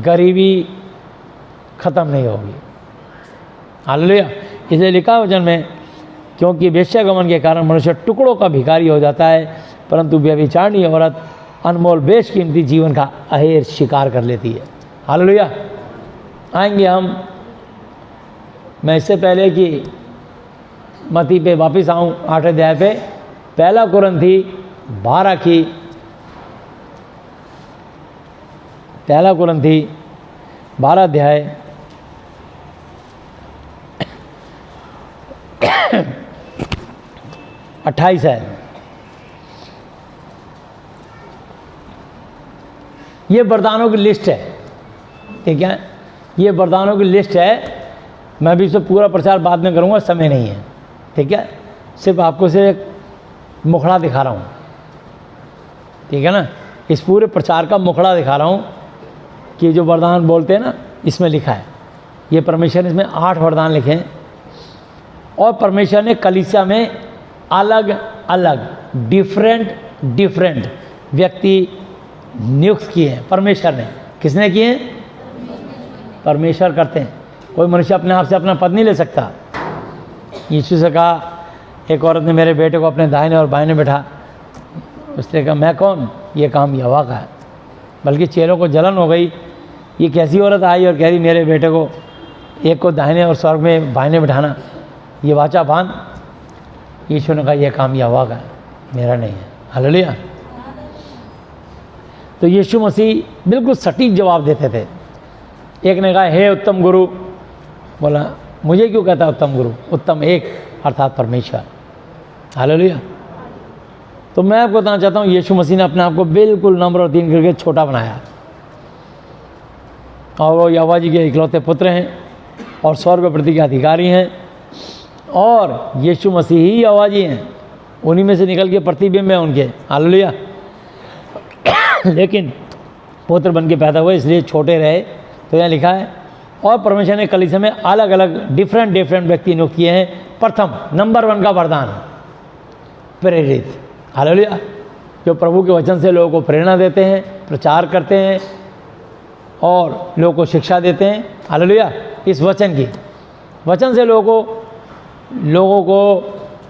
गरीबी खत्म नहीं होगी। हालेलुया। इसलिए लिखा है वचन में, क्योंकि वेश्यागमन के कारण मनुष्य टुकड़ों का भिखारी हो जाता है, परंतु व्यभिचारिणी औरत अनमोल बेशकीमती जीवन का अहेर शिकार कर लेती है। हालेलुया। आएंगे हम, मैं इससे पहले कि मत्ती पे वापस आऊँ 8 अध्याय पे, 1 कुरिन्थी 12 की 1 कुरिन्थी 12 अध्याय 28 है। ये वरदानों की लिस्ट है, ठीक है, ये वरदानों की लिस्ट है। मैं भी इसमें पूरा प्रचार बाद में करूँगा, समय नहीं है, ठीक है, सिर्फ आपको से एक मुखड़ा दिखा रहा हूँ, ठीक है ना, इस पूरे प्रचार का मुखड़ा दिखा रहा हूँ कि जो वरदान बोलते हैं ना, इसमें लिखा है। ये परमेश्वर ने इसमें 8 वरदान लिखे हैं और परमेश्वर ने कलीसिया में अलग अलग डिफरेंट व्यक्ति नियुक्त किए हैं। परमेश्वर ने, किसने किए हैं? परमेश्वर करते हैं। कोई मनुष्य अपने आप से अपना पद नहीं ले सकता। यीशु से कहा, एक औरत ने मेरे बेटे को अपने दाहिने और बाएं बैठा, उसने कहा मैं कौन? ये काम यहोवा का है। बल्कि चेलों को जलन हो गई, ये कैसी औरत आई और कह रही मेरे बेटे को एक को दाहिने और स्वर्ग में बाएं बैठाना, ये वाचा बांध। यीशु ने कहा यह काम यहोवा का है, मेरा नहीं है। हालेलुया। तो यीशु मसीह बिल्कुल सटीक जवाब देते थे। एक ने कहा हे उत्तम गुरु, बोला मुझे क्यों कहता उत्तम गुरु? उत्तम एक अर्थात परमेश्वर। हालेलुया। तो मैं आपको बताना चाहता हूँ, यीशु मसीह ने अपने आप को बिल्कुल नम्र और दीन करके छोटा बनाया, और वो यहोवा जी के इकलौते पुत्र हैं और स्वर्ग पृथ्वी के अधिकारी हैं, और यीशु मसीह ही यहोवा जी हैं, उन्हीं में से निकल के प्रतिबिंब है उनके। हालेलुया। लेकिन पुत्र बन के पैदा हुए इसलिए छोटे रहे। तो यहाँ लिखा है, और परमेश्वर ने कलीसिया में अलग अलग डिफरेंट व्यक्ति नियुक्त किए हैं। प्रथम नंबर 1 का वरदान प्रेरित। हालेलुया। जो प्रभु के वचन से लोगों को प्रेरणा देते हैं, प्रचार करते हैं और लोगों को शिक्षा देते हैं। हालेलुया। इस वचन से लोगों को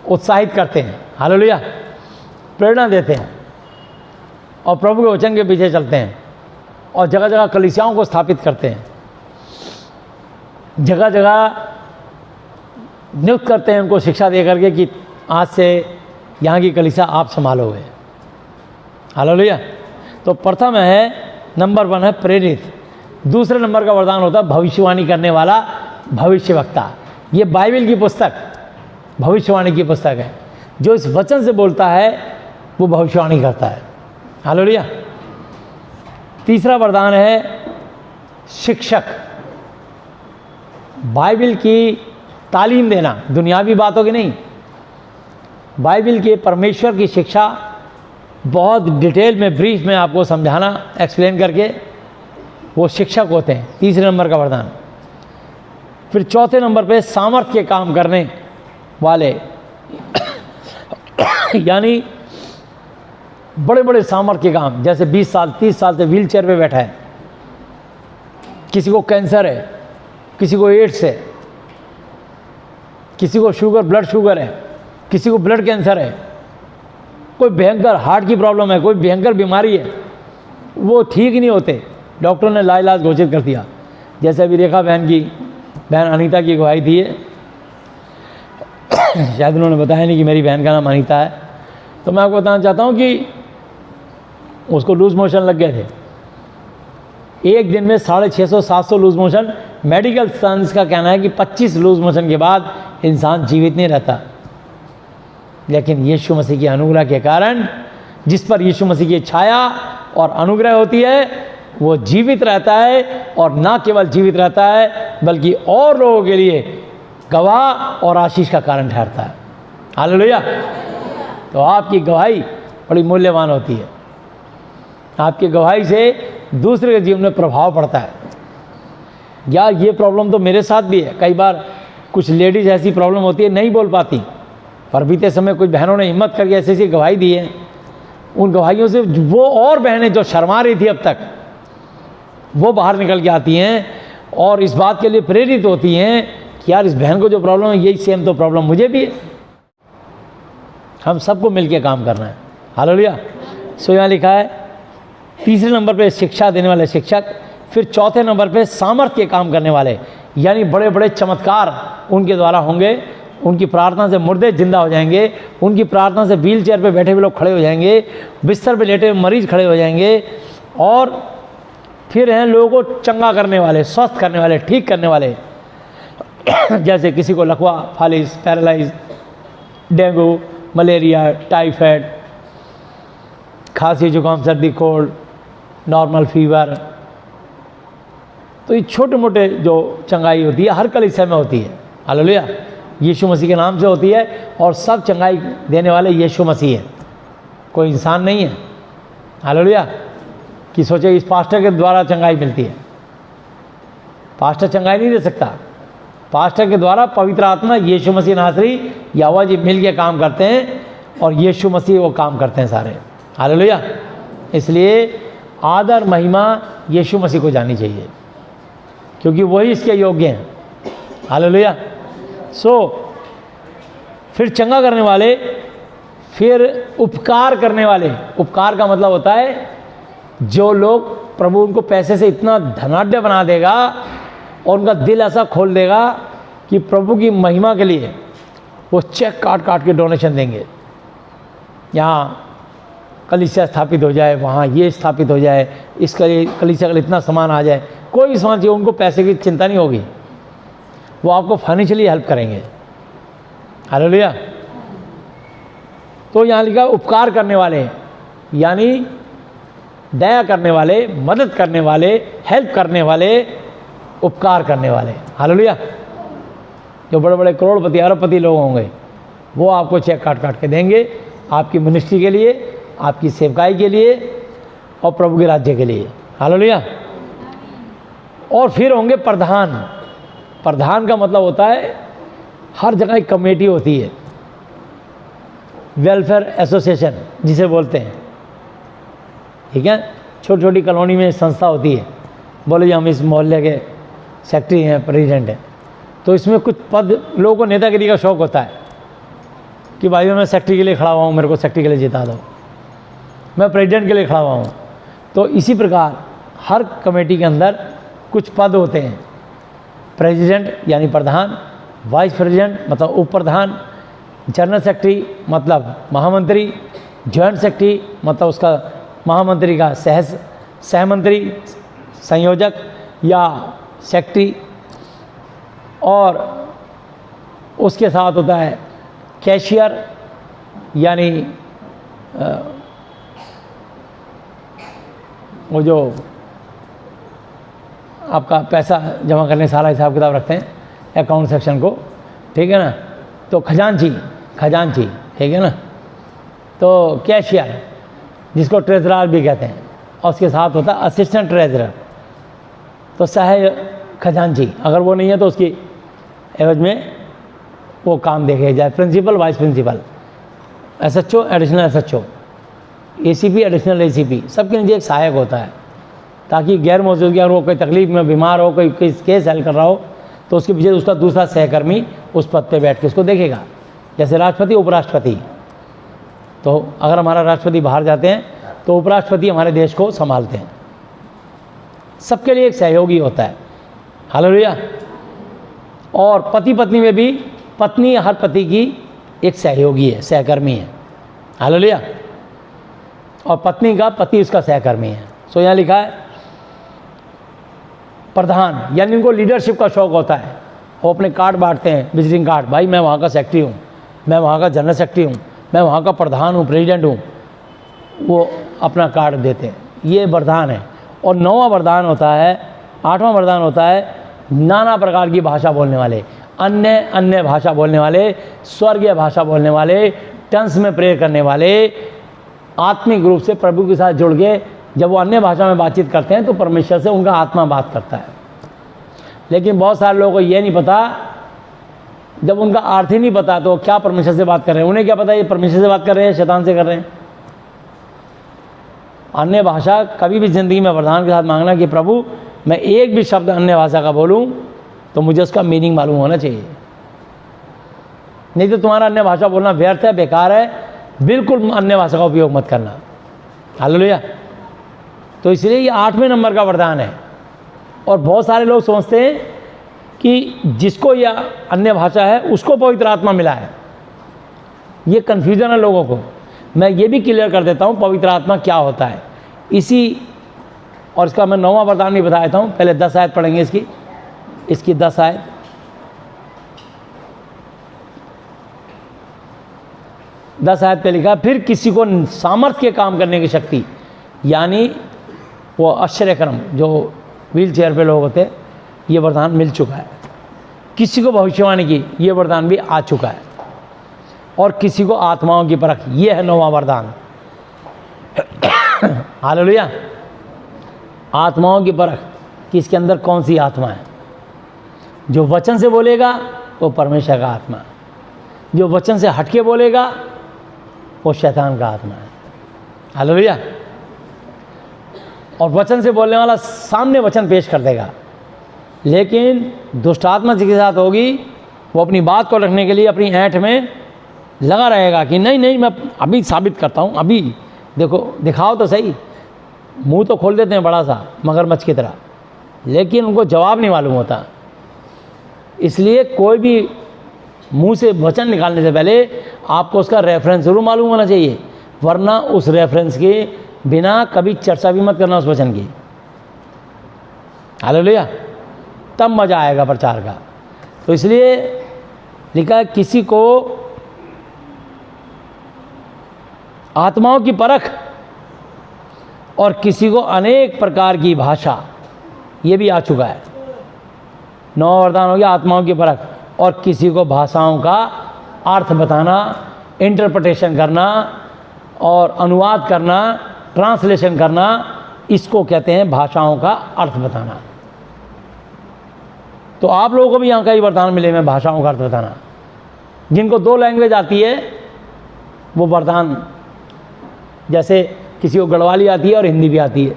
उत्साहित करते हैं। हालेलुया। प्रेरणा देते हैं और प्रभु के वचन के पीछे चलते हैं और जगह जगह कलीसियाओं को स्थापित करते हैं, जगह जगह नियुक्त करते हैं उनको शिक्षा दे करके कि आज से यहाँ की कलीसिया आप संभालोगे। हालेलुया। तो प्रथम है, नंबर 1 है प्रेरित। दूसरे नंबर का वरदान होता है भविष्यवाणी करने वाला भविष्यवक्ता। ये बाइबल की पुस्तक भविष्यवाणी की पुस्तक है। जो इस वचन से बोलता है वो भविष्यवाणी करता है। हालेलुया। तीसरा वरदान है शिक्षक। बाइबल की तालीम देना, दुनियावी बातों की नहीं, बाइबल के परमेश्वर की शिक्षा बहुत डिटेल में, ब्रीफ में आपको समझाना, एक्सप्लेन करके, वो शिक्षक होते हैं। तीसरे नंबर का वरदान। फिर चौथे नंबर पे सामर्थ्य के काम करने वाले यानी बड़े बड़े सामर्थ्य के काम, जैसे 20 साल 30 साल से व्हील चेयर पे बैठा है, किसी को कैंसर है, किसी को एड्स है, किसी को ब्लड शुगर है, किसी को ब्लड कैंसर है, कोई भयंकर हार्ट की प्रॉब्लम है, कोई भयंकर बीमारी है, वो ठीक नहीं होते, डॉक्टर ने लाइलाज घोषित कर दिया। जैसे अभी रेखा बहन अनीता की गवाही थी, शायद उन्होंने बताया नहीं कि मेरी बहन का नाम अनीता है। तो मैं आपको बताना चाहता हूँ कि उसको लूज मोशन लग गए थे। एक दिन में 650-700 लूज मोशन। मेडिकल साइंस का कहना है कि 25 लूज मोशन के बाद इंसान जीवित नहीं रहता। लेकिन यीशु मसीह के अनुग्रह के कारण, जिस पर यीशु मसीह की छाया और अनुग्रह होती है, वो जीवित रहता है, और ना केवल जीवित रहता है बल्कि और लोगों के लिए गवाह और आशीष का कारण ठहरता है। हालेलुया। तो आपकी गवाही बड़ी मूल्यवान होती है। आपकी गवाही से दूसरे के जीवन में प्रभाव पड़ता है। यार ये प्रॉब्लम तो मेरे साथ भी है। कई बार कुछ लेडीज़ ऐसी प्रॉब्लम होती है नहीं बोल पाती, पर बीते समय कुछ बहनों ने हिम्मत करके ऐसी ऐसी गवाही दी है। उन गवाहियों से वो और बहनें जो शर्मा रही थी अब तक, वो बाहर निकल के आती हैं और इस बात के लिए प्रेरित होती हैं कि यार इस बहन को जो प्रॉब्लम है यही सेम तो प्रॉब्लम मुझे भी है। हम सबको मिलके काम करना है। हालेलुया। सो यहाँ लिखा है तीसरे नंबर पे शिक्षा देने वाले शिक्षक, फिर चौथे नंबर पे सामर्थ्य के काम करने वाले, यानी बड़े बड़े चमत्कार उनके द्वारा होंगे। उनकी प्रार्थना से मुर्दे जिंदा हो जाएंगे, उनकी प्रार्थना से व्हील चेयर पर बैठे हुए लोग खड़े हो जाएंगे, बिस्तर पे लेटे हुए मरीज खड़े हो जाएंगे। और फिर हैं लोगों को चंगा करने वाले, स्वस्थ करने वाले, ठीक करने वाले। जैसे किसी को लकवा, फालिस, पैरालाइज, डेंगू, मलेरिया, टाइफाइड, खांसी, जुकाम, सर्दी, कोल्ड, नॉर्मल फीवर। तो ये छोटे मोटे जो चंगाई होती है हर कलीसिया में होती है। हालेलुया। यीशु मसीह के नाम से होती है और सब चंगाई देने वाले यीशु मसीह है, कोई इंसान नहीं है। हालेलुया। कि सोचे इस पास्टर के द्वारा चंगाई मिलती है। पास्टर चंगाई नहीं दे सकता। पास्टर के द्वारा पवित्र आत्मा यीशु मसीह नासरी यहोवा जी मिल के काम करते हैं और यीशु मसीह वो काम करते हैं सारे। हालेलुया। इसलिए आदर महिमा यीशु मसीह को जानी चाहिए, क्योंकि वही इसके योग्य हैं। हालेलुया। सो फिर चंगा करने वाले, फिर उपकार करने वाले। उपकार का मतलब होता है जो लोग, प्रभु उनको पैसे से इतना धनाढ्य बना देगा और उनका दिल ऐसा खोल देगा कि प्रभु की महिमा के लिए वो चेक काट काट के डोनेशन देंगे। यहाँ कलीसिया स्थापित हो जाए, वहाँ ये स्थापित हो जाए, इस कलीसिया का इतना सामान आ जाए, कोई भी सामान चाहिए, उनको पैसे की चिंता नहीं होगी। वो आपको फाइनेंशियली हेल्प करेंगे। हालेलुया। तो यहाँ लिखा उपकार करने वाले, यानी दया करने वाले, मदद करने वाले, हेल्प करने वाले, उपकार करने वाले। हालेलुया। जो बड़े बड़े करोड़पति, अरबपति लोग होंगे वो आपको चेक काट काट के देंगे आपकी मिनिस्ट्री के लिए, आपकी सेवकाई के लिए और प्रभु के राज्य के लिए। हालेलुया। और फिर होंगे प्रधान। प्रधान का मतलब होता है हर जगह एक कमेटी होती है, वेलफेयर एसोसिएशन जिसे बोलते हैं। ठीक है। छोटी छोटी कॉलोनी में संस्था होती है, बोले जी हम इस मोहल्ले के सेक्रेटरी हैं, प्रेसिडेंट हैं। तो इसमें कुछ पद, लोगों को नेतागिरी का शौक़ होता है कि भाई मैं सेक्रेटरी के लिए खड़ा हुआ हूँ, मेरे को सेक्रेटरी के लिए जिता दो, मैं प्रेसिडेंट के लिए खड़ा हुआ हूँ। तो इसी प्रकार हर कमेटी के अंदर कुछ पद होते हैं। प्रेसिडेंट यानी प्रधान, वाइस प्रेसिडेंट मतलब उप प्रधान, जनरल सेक्रेटरी मतलब महामंत्री, जॉइंट सेक्रेटरी मतलब उसका महामंत्री का सहमंत्री, संयोजक या सेक्रेटरी, और उसके साथ होता है कैशियर यानी वो जो आपका पैसा जमा करने सारा हिसाब किताब रखते हैं अकाउंट सेक्शन को। ठीक है ना। तो खजांची, ठीक है ना। तो कैशियर जिसको ट्रेजरर भी कहते हैं, और उसके साथ होता है असिस्टेंट ट्रेजरर, तो सहायक खजांची। अगर वो नहीं है तो उसकी एवज में वो काम देखे जाए। Principal, vice principal, SHO, additional SHO, ACP, additional ACP, सबके नीचे एक सहायक होता है, ताकि गैर मौजूदगी अगर वो कोई तकलीफ में बीमार हो, कोई केस हल कर रहा हो, तो उसके पीछे उसका दूसरा सहकर्मी उस पद पे बैठ के उसको देखेगा। जैसे राष्ट्रपति, उपराष्ट्रपति। तो अगर हमारा राष्ट्रपति बाहर जाते हैं तो उपराष्ट्रपति हमारे देश को संभालते हैं। सबके लिए एक सहयोगी होता है। हालेलुया। और पति पत्नी में भी पत्नी हर पति की एक सहयोगी है, सहकर्मी है। हालेलुया। और पत्नी का पति उसका सहकर्मी है। सो यहाँ लिखा है प्रधान, यानी उनको लीडरशिप का शौक़ होता है। वो अपने कार्ड बांटते हैं, विजिटिंग कार्ड, भाई मैं वहाँ का सेक्रेटरी हूँ, मैं वहाँ का जनरल सेक्रेटरी हूँ, मैं वहाँ का प्रधान हूँ, प्रेसिडेंट हूँ। वो अपना कार्ड देते हैं। ये वरदान है। और 9वां वरदान होता है, 8वां वरदान होता है नाना प्रकार की भाषा बोलने वाले, अन्य भाषा बोलने वाले, स्वर्गीय भाषा बोलने वाले, टंस में प्रेयर करने वाले, आत्मिक रूप से प्रभु के साथ जुड़ के जब वो अन्य भाषा में बातचीत करते हैं तो परमेश्वर से उनका आत्मा बात करता है। लेकिन बहुत सारे लोगों को ये नहीं पता, जब उनका अर्थ ही नहीं पता तो क्या परमेश्वर से बात कर रहे हैं। उन्हें क्या पता ये परमेश्वर से बात कर रहे हैं, शैतान से कर रहे हैं। अन्य भाषा कभी भी ज़िंदगी में वरदान के साथ मांगना कि प्रभु मैं एक भी शब्द अन्य भाषा का बोलूं तो मुझे उसका मीनिंग मालूम होना चाहिए, नहीं तो तुम्हारा अन्य भाषा बोलना व्यर्थ है, बेकार है। बिल्कुल अन्य भाषा का उपयोग मत करना। हालेलुया। तो इसलिए ये 8वें नंबर का वरदान है। और बहुत सारे लोग समझते हैं कि जिसको यह अन्य भाषा है उसको पवित्र आत्मा मिला है। ये कन्फ्यूजन है लोगों को। मैं ये भी क्लियर कर देता हूँ पवित्र आत्मा क्या होता है इसी, और इसका मैं 9वां वरदान भी बता देता हूँ। पहले 10 आयत पढ़ेंगे इसकी 10 आयत। 10 आयत पे लिखा, फिर किसी को सामर्थ्य के काम करने की शक्ति, यानी वो आश्चर्यक्रम जो व्हील चेयर पे लोग होते हैं, ये वरदान मिल चुका है। किसी को भविष्यवाणी की, ये वरदान भी आ चुका है। और किसी को आत्माओं की परख, ये है 9वां वरदान। हालेलुया। आत्माओं की परख कि इसके अंदर कौन सी आत्मा है। जो वचन से बोलेगा वो परमेश्वर का आत्मा है, जो वचन से हटके बोलेगा वो शैतान का आत्मा है। हालेलुया। और वचन से बोलने वाला सामने वचन पेश कर देगा, लेकिन दुष्ट आत्मा जिसके साथ होगी वो अपनी बात को रखने के लिए अपनी ऐंठ में लगा रहेगा कि नहीं नहीं मैं अभी साबित करता हूँ, अभी देखो दिखाओ तो सही। मुंह तो खोल देते हैं बड़ा सा मगरमच्छ की तरह, लेकिन उनको जवाब नहीं मालूम होता। इसलिए कोई भी मुंह से वचन निकालने से पहले आपको उसका रेफरेंस जरूर मालूम होना चाहिए, वरना उस रेफरेंस के बिना कभी चर्चा भी मत करना उस वचन की। हालेलुया। तब मजा आएगा प्रचार का। तो इसलिए लिखा है किसी को आत्माओं की परख और किसी को अनेक प्रकार की भाषा, ये भी आ चुका है। 9 वरदान हो गया, आत्माओं की परख, और किसी को भाषाओं का अर्थ बताना, इंटरप्रिटेशन करना और अनुवाद करना, ट्रांसलेशन करना, इसको कहते हैं भाषाओं का अर्थ बताना। तो आप लोगों को भी यहाँ कई वरदान मिले हैं भाषाओं का अर्थ बताना। जिनको 2 लैंग्वेज आती है वो वरदान, जैसे किसी को गढ़वाली आती है और हिंदी भी आती है,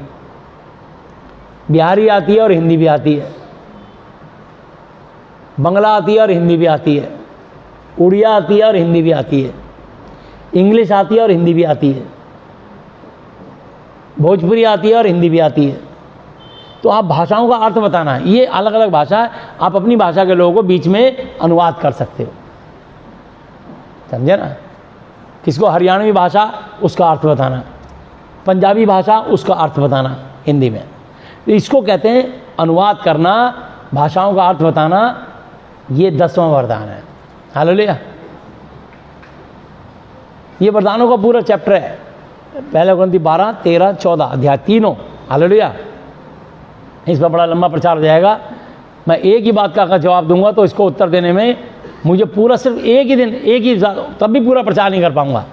बिहारी आती है और हिंदी भी आती है, बंगला आती है और हिंदी भी आती है, उड़िया आती है और हिंदी भी आती है, इंग्लिश आती है और हिंदी भी आती है, भोजपुरी आती है और हिंदी भी आती है। तो आप भाषाओं का अर्थ बताना है, ये अलग अलग भाषा है, आप अपनी भाषा के लोगों को बीच में अनुवाद कर सकते हो, समझे ना। किसको हरियाणवी भाषा उसका अर्थ बताना, पंजाबी भाषा उसका अर्थ बताना हिंदी में, तो इसको कहते हैं अनुवाद करना, भाषाओं का अर्थ बताना। ये 10वां वरदान है। हालेलुया। ये वरदानों का पूरा चैप्टर है, 1 कोरिन्थी 12, 13, 14 अध्याय तीनों। हालेलुया। इस पर बड़ा लंबा प्रचार हो जाएगा। मैं एक ही बात का अगर जवाब दूंगा तो इसको उत्तर देने में मुझे पूरा सिर्फ एक ही दिन, एक ही तब भी पूरा प्रचार नहीं कर पाऊंगा,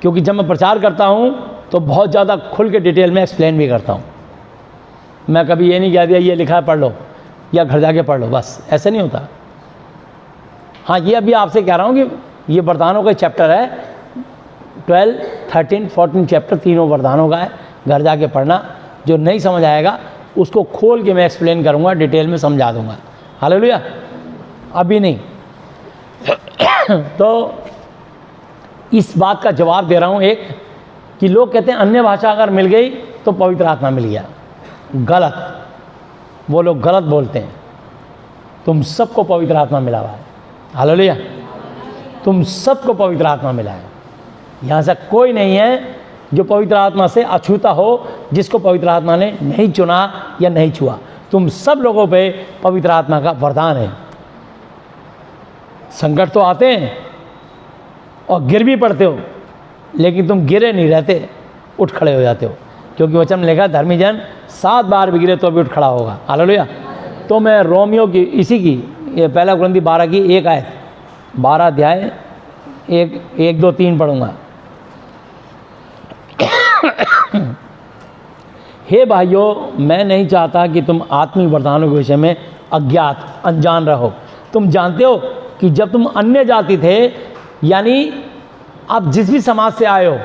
क्योंकि जब मैं प्रचार करता हूं तो बहुत ज़्यादा खुल के डिटेल में एक्सप्लेन भी करता हूं। मैं कभी ये नहीं कह दिया ये लिखा है पढ़ लो या घर जाके पढ़ लो, बस ऐसे नहीं होता। हाँ, ये अभी आपसे कह रहा हूँ कि ये वरदानों का चैप्टर है, 12, 13, 14 चैप्टर तीनों वरदानों का है। घर जाके पढ़ना, जो नहीं समझ आएगा उसको खोल के मैं एक्सप्लेन करूँगा, डिटेल में समझा दूँगा। हालेलुया। अभी नहीं। तो इस बात का जवाब दे रहा हूँ एक, कि लोग कहते हैं अन्य भाषा अगर मिल गई तो पवित्र आत्मा मिल गया। गलत, वो लोग गलत बोलते हैं। तुम सबको पवित्र आत्मा मिला हुआ है। हालेलुया। तुम सबको पवित्र आत्मा मिला है। यहाँ से कोई नहीं है जो पवित्र आत्मा से अछूता हो, जिसको पवित्र आत्मा ने नहीं चुना या नहीं छुआ। तुम सब लोगों पे पवित्र आत्मा का वरदान है। संकट तो आते हैं और गिर भी पड़ते हो, लेकिन तुम गिरे नहीं रहते, उठ खड़े हो जाते हो, क्योंकि वचन में लिखा धर्मी जन 7 बार भी गिरे तो भी उठ खड़ा होगा। हालेलुया। तो मैं रोमियो की इसी की ये 1 कोरिन्थी 12 की 1 आयत, 12 अध्याय 1, 2, 3 पढ़ूंगा। हे भाइयों, मैं नहीं चाहता कि तुम आत्मिक वरदानों के विषय में अज्ञात अनजान रहो। तुम जानते हो कि जब तुम अन्य जाति थे, यानी आप जिस भी समाज से आए हो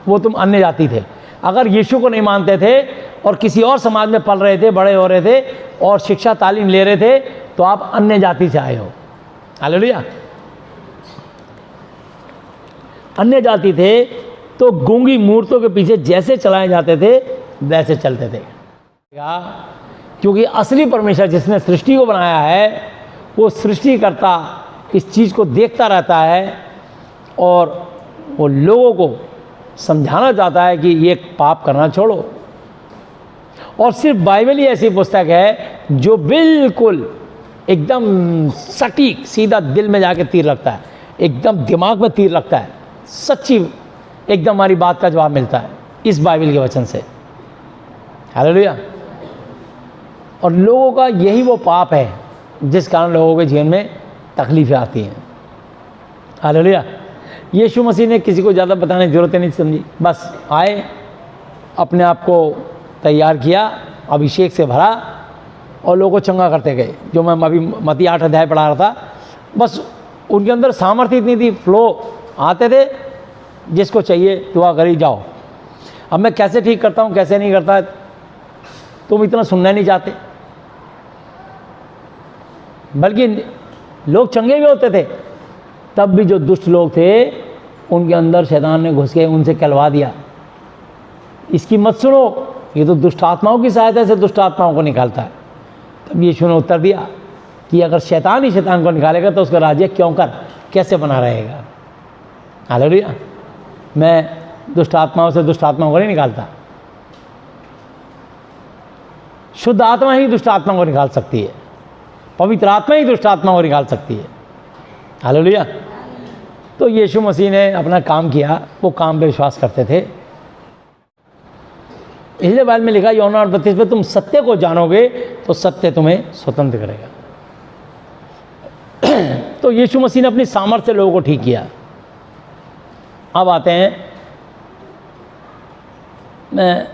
वो तुम अन्य जाति थे, अगर यीशु को नहीं मानते थे और किसी और समाज में पल रहे थे, बड़े हो रहे थे और शिक्षा तालीम ले रहे थे, तो आप अन्य जाति से आए हो। हालेलुया। अन्य जाति थे तो गूंगी मूर्तों के पीछे जैसे चलाए जाते थे वैसे चलते थे, क्योंकि असली परमेश्वर जिसने सृष्टि को बनाया है वो सृष्टिकर्ता इस चीज़ को देखता रहता है और वो लोगों को समझाना चाहता है कि ये पाप करना छोड़ो। और सिर्फ बाइबल ही ऐसी पुस्तक है जो बिल्कुल एकदम सटीक सीधा दिल में जाके तीर लगता है, एकदम दिमाग में तीर लगता है, सच्ची एकदम हमारी बात का जवाब मिलता है इस बाइबल के वचन से। हालेलुया। और लोगों का यही वो पाप है जिस कारण लोगों के जीवन में तकलीफें आती हैं। हालेलुया। यीशु मसीह ने किसी को ज़्यादा बताने की ज़रूरत नहीं समझी, बस आए, अपने आप को तैयार किया, अभिषेक से भरा और लोगों को चंगा करते गए। जो मैं अभी मत्ती 8 अध्याय पढ़ा रहा था, बस उनके अंदर सामर्थ्य इतनी थी, फ्लो आते थे, जिसको चाहिए दुआ करी जाओ। अब मैं कैसे ठीक करता हूँ कैसे नहीं करता तुम इतना सुनना नहीं चाहते, बल्कि लोग चंगे भी होते थे तब भी जो दुष्ट लोग थे उनके अंदर शैतान ने घुस के उनसे कहलवा दिया, इसकी मत सुनो, ये तो दुष्ट आत्माओं की सहायता से दुष्ट आत्माओं को निकालता है। तब यीशु ने उत्तर दिया कि अगर शैतान ही शैतान को निकालेगा तो उसका राज्य क्यों कर कैसे बना रहेगा। हालेलुया। मैं दुष्ट आत्माओं से दुष्ट आत्माओं को नहीं निकालता, शुद्ध आत्मा ही दुष्ट आत्मा को निकाल सकती है, पवित्र आत्मा ही दुष्ट आत्मा को निकाल सकती है। हालेलुया। तो यीशु मसीह ने अपना काम किया, वो काम पे विश्वास करते थे। इसलिए बाइबल में लिखा यूहन्ना 8:32 में तुम सत्य को जानोगे तो सत्य तुम्हें स्वतंत्र करेगा। तो यीशु मसीह ने अपनी सामर्थ्य से लोगों को ठीक किया। अब आते हैं, मैं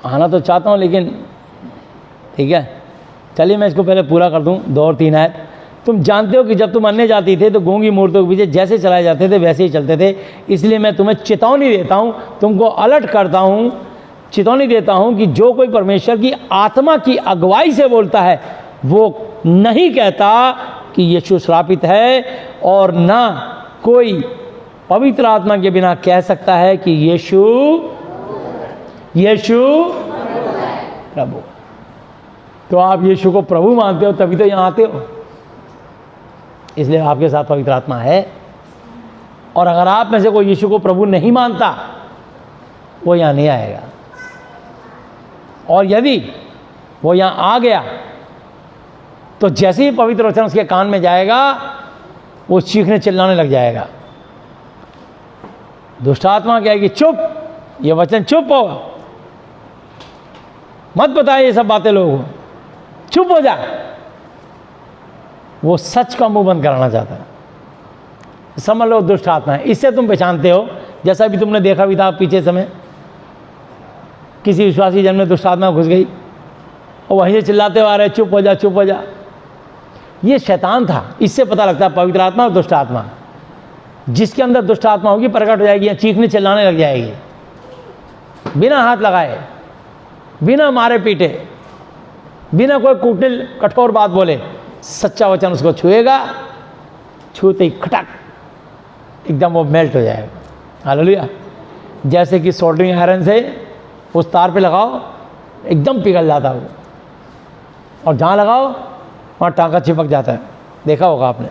आना तो चाहता हूँ लेकिन ठीक है, चलिए मैं इसको पहले पूरा कर दूँ। 2 और 3 आयत। तुम जानते हो कि जब तुम अन्य जाति थे तो गूंगी मूर्तों के पीछे जैसे चलाए जाते थे वैसे ही चलते थे। इसलिए मैं तुम्हें चेतावनी देता हूँ, तुमको अलर्ट करता हूँ, चेतावनी देता हूँ कि जो कोई परमेश्वर की आत्मा की अगुवाई से बोलता है वो नहीं कहता कि यीशु श्रापित है, और ना कोई पवित्र आत्मा के बिना कह सकता है कि यीशु प्रभु। तो आप यीशु को प्रभु मानते हो तभी तो यहाँ आते हो, इसलिए आपके साथ पवित्र आत्मा है। और अगर आप में से कोई यीशु को प्रभु नहीं मानता वो यहाँ नहीं आएगा, और यदि वो यहाँ आ गया तो जैसे ही पवित्र वचन उसके कान में जाएगा वो चीखने चिल्लाने लग जाएगा। दुष्ट आत्मा कहेगी चुप, ये वचन चुप हो, मत बताए ये सब बातें लोगों को, चुप हो जा। वो सच का मुंह बंद कराना चाहता है। समझ लो दुष्ट आत्मा है। इससे तुम पहचानते हो, जैसा भी तुमने देखा भी था पीछे समय, किसी विश्वासी जन में दुष्ट आत्मा घुस गई और वहीं से चिल्लाते हुए आ रहे चुप हो जा चुप हो जा। ये शैतान था। इससे पता लगता है पवित्र आत्मा और दुष्ट आत्मा। जिसके अंदर दुष्ट आत्मा होगी प्रकट हो जाएगी या चीखने चिल्लाने लग जाएगी, बिना हाथ लगाए, बिना मारे पीटे, बिना कोई कुटिल कठोर बात बोले, सच्चा वचन उसको छुएगा, छूते ही खटक एकदम वो मेल्ट हो जाएगा। हालेलुया। जैसे कि सोल्डरिंग आयरन से उस तार पे लगाओ एकदम पिघल जाता है वो, और जहाँ लगाओ वहाँ टाँका चिपक जाता है। देखा होगा आपने,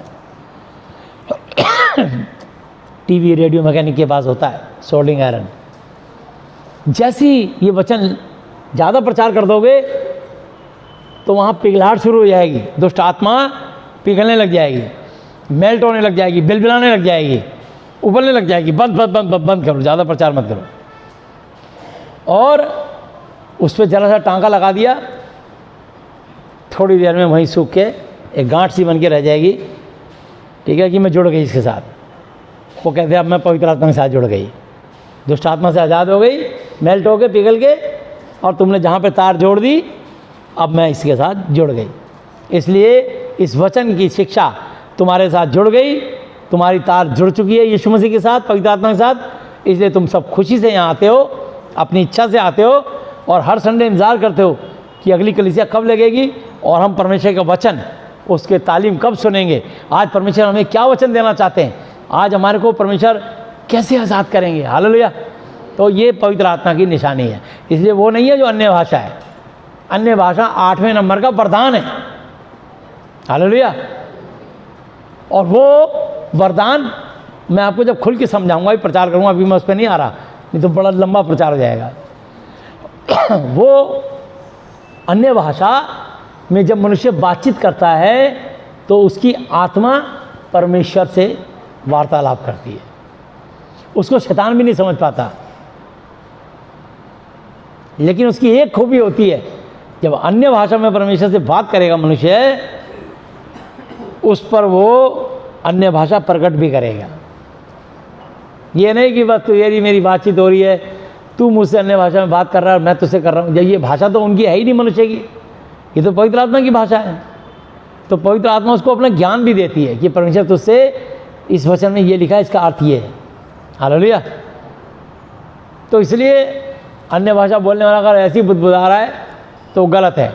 टीवी रेडियो मैकेनिक के पास होता है सोल्डरिंग आयरन। जैसे ही ये वचन ज़्यादा प्रचार कर दोगे तो वहाँ पिघलाहट शुरू हो जाएगी, दुष्ट आत्मा पिघलने लग जाएगी, मेल्ट होने लग जाएगी, बिलबिलाने लग जाएगी, उबलने लग जाएगी। बंद बंद बंद बंद करो, ज़्यादा प्रचार मत करो। और उस पर जरा सा टांका लगा दिया, थोड़ी देर में वहीं सूख के एक गांठ सी बन के रह जाएगी। ठीक है कि मैं जुड़ गई इसके साथ। वो कहते हैं अब मैं पवित्र आत्मा के साथ जुड़ गई, दुष्ट आत्मा से आज़ाद हो गई, मेल्ट हो के पिघल के और तुमने जहाँ पे तार जोड़ दी, अब मैं इसके साथ जुड़ गई। इसलिए इस वचन की शिक्षा तुम्हारे साथ जुड़ गई, तुम्हारी तार जुड़ चुकी है यीशु मसीह के साथ, पवित्र आत्मा के साथ। इसलिए तुम सब खुशी से यहाँ आते हो, अपनी इच्छा से आते हो और हर संडे इंतज़ार करते हो कि अगली कलीसिया कब लगेगी और हम परमेश्वर का वचन, उसके तालीम कब सुनेंगे। आज परमेश्वर हमें क्या वचन देना चाहते हैं, आज हमारे को परमेश्वर कैसे आज़ाद करेंगे। हालेलुया। तो ये पवित्र आत्मा की निशानी है। इसलिए वो नहीं है जो अन्य भाषा है, अन्य भाषा 8वें नंबर का वरदान है। हालेलुया। और वो वरदान मैं आपको जब खुल के समझाऊंगा, प्रचार करूंगा, अभी मैं उस पर नहीं आ रहा, नहीं तो बड़ा लंबा प्रचार हो जाएगा। वो अन्य भाषा में जब मनुष्य बातचीत करता है तो उसकी आत्मा परमेश्वर से वार्तालाप करती है, उसको शैतान भी नहीं समझ पाता। लेकिन उसकी एक खूबी होती है, जब अन्य भाषा में परमेश्वर से बात करेगा मनुष्य, उस पर वो अन्य भाषा प्रकट भी करेगा। ये नहीं कि बस तू ये मेरी बातचीत हो रही है, तू मुझसे अन्य भाषा में बात कर रहा है, मैं तुझसे कर रहा हूँ। ये भाषा तो उनकी है ही नहीं मनुष्य की, ये तो पवित्र आत्मा की भाषा है। तो पवित्र आत्मा उसको अपना ज्ञान भी देती है कि परमेश्वर तुझसे इस वचन में ये लिखा है, इसका अर्थ ये है। हालेलुया। तो इसलिए अन्य भाषा बोलने वाला अगर ऐसी बुदबुदा रहा है तो गलत है।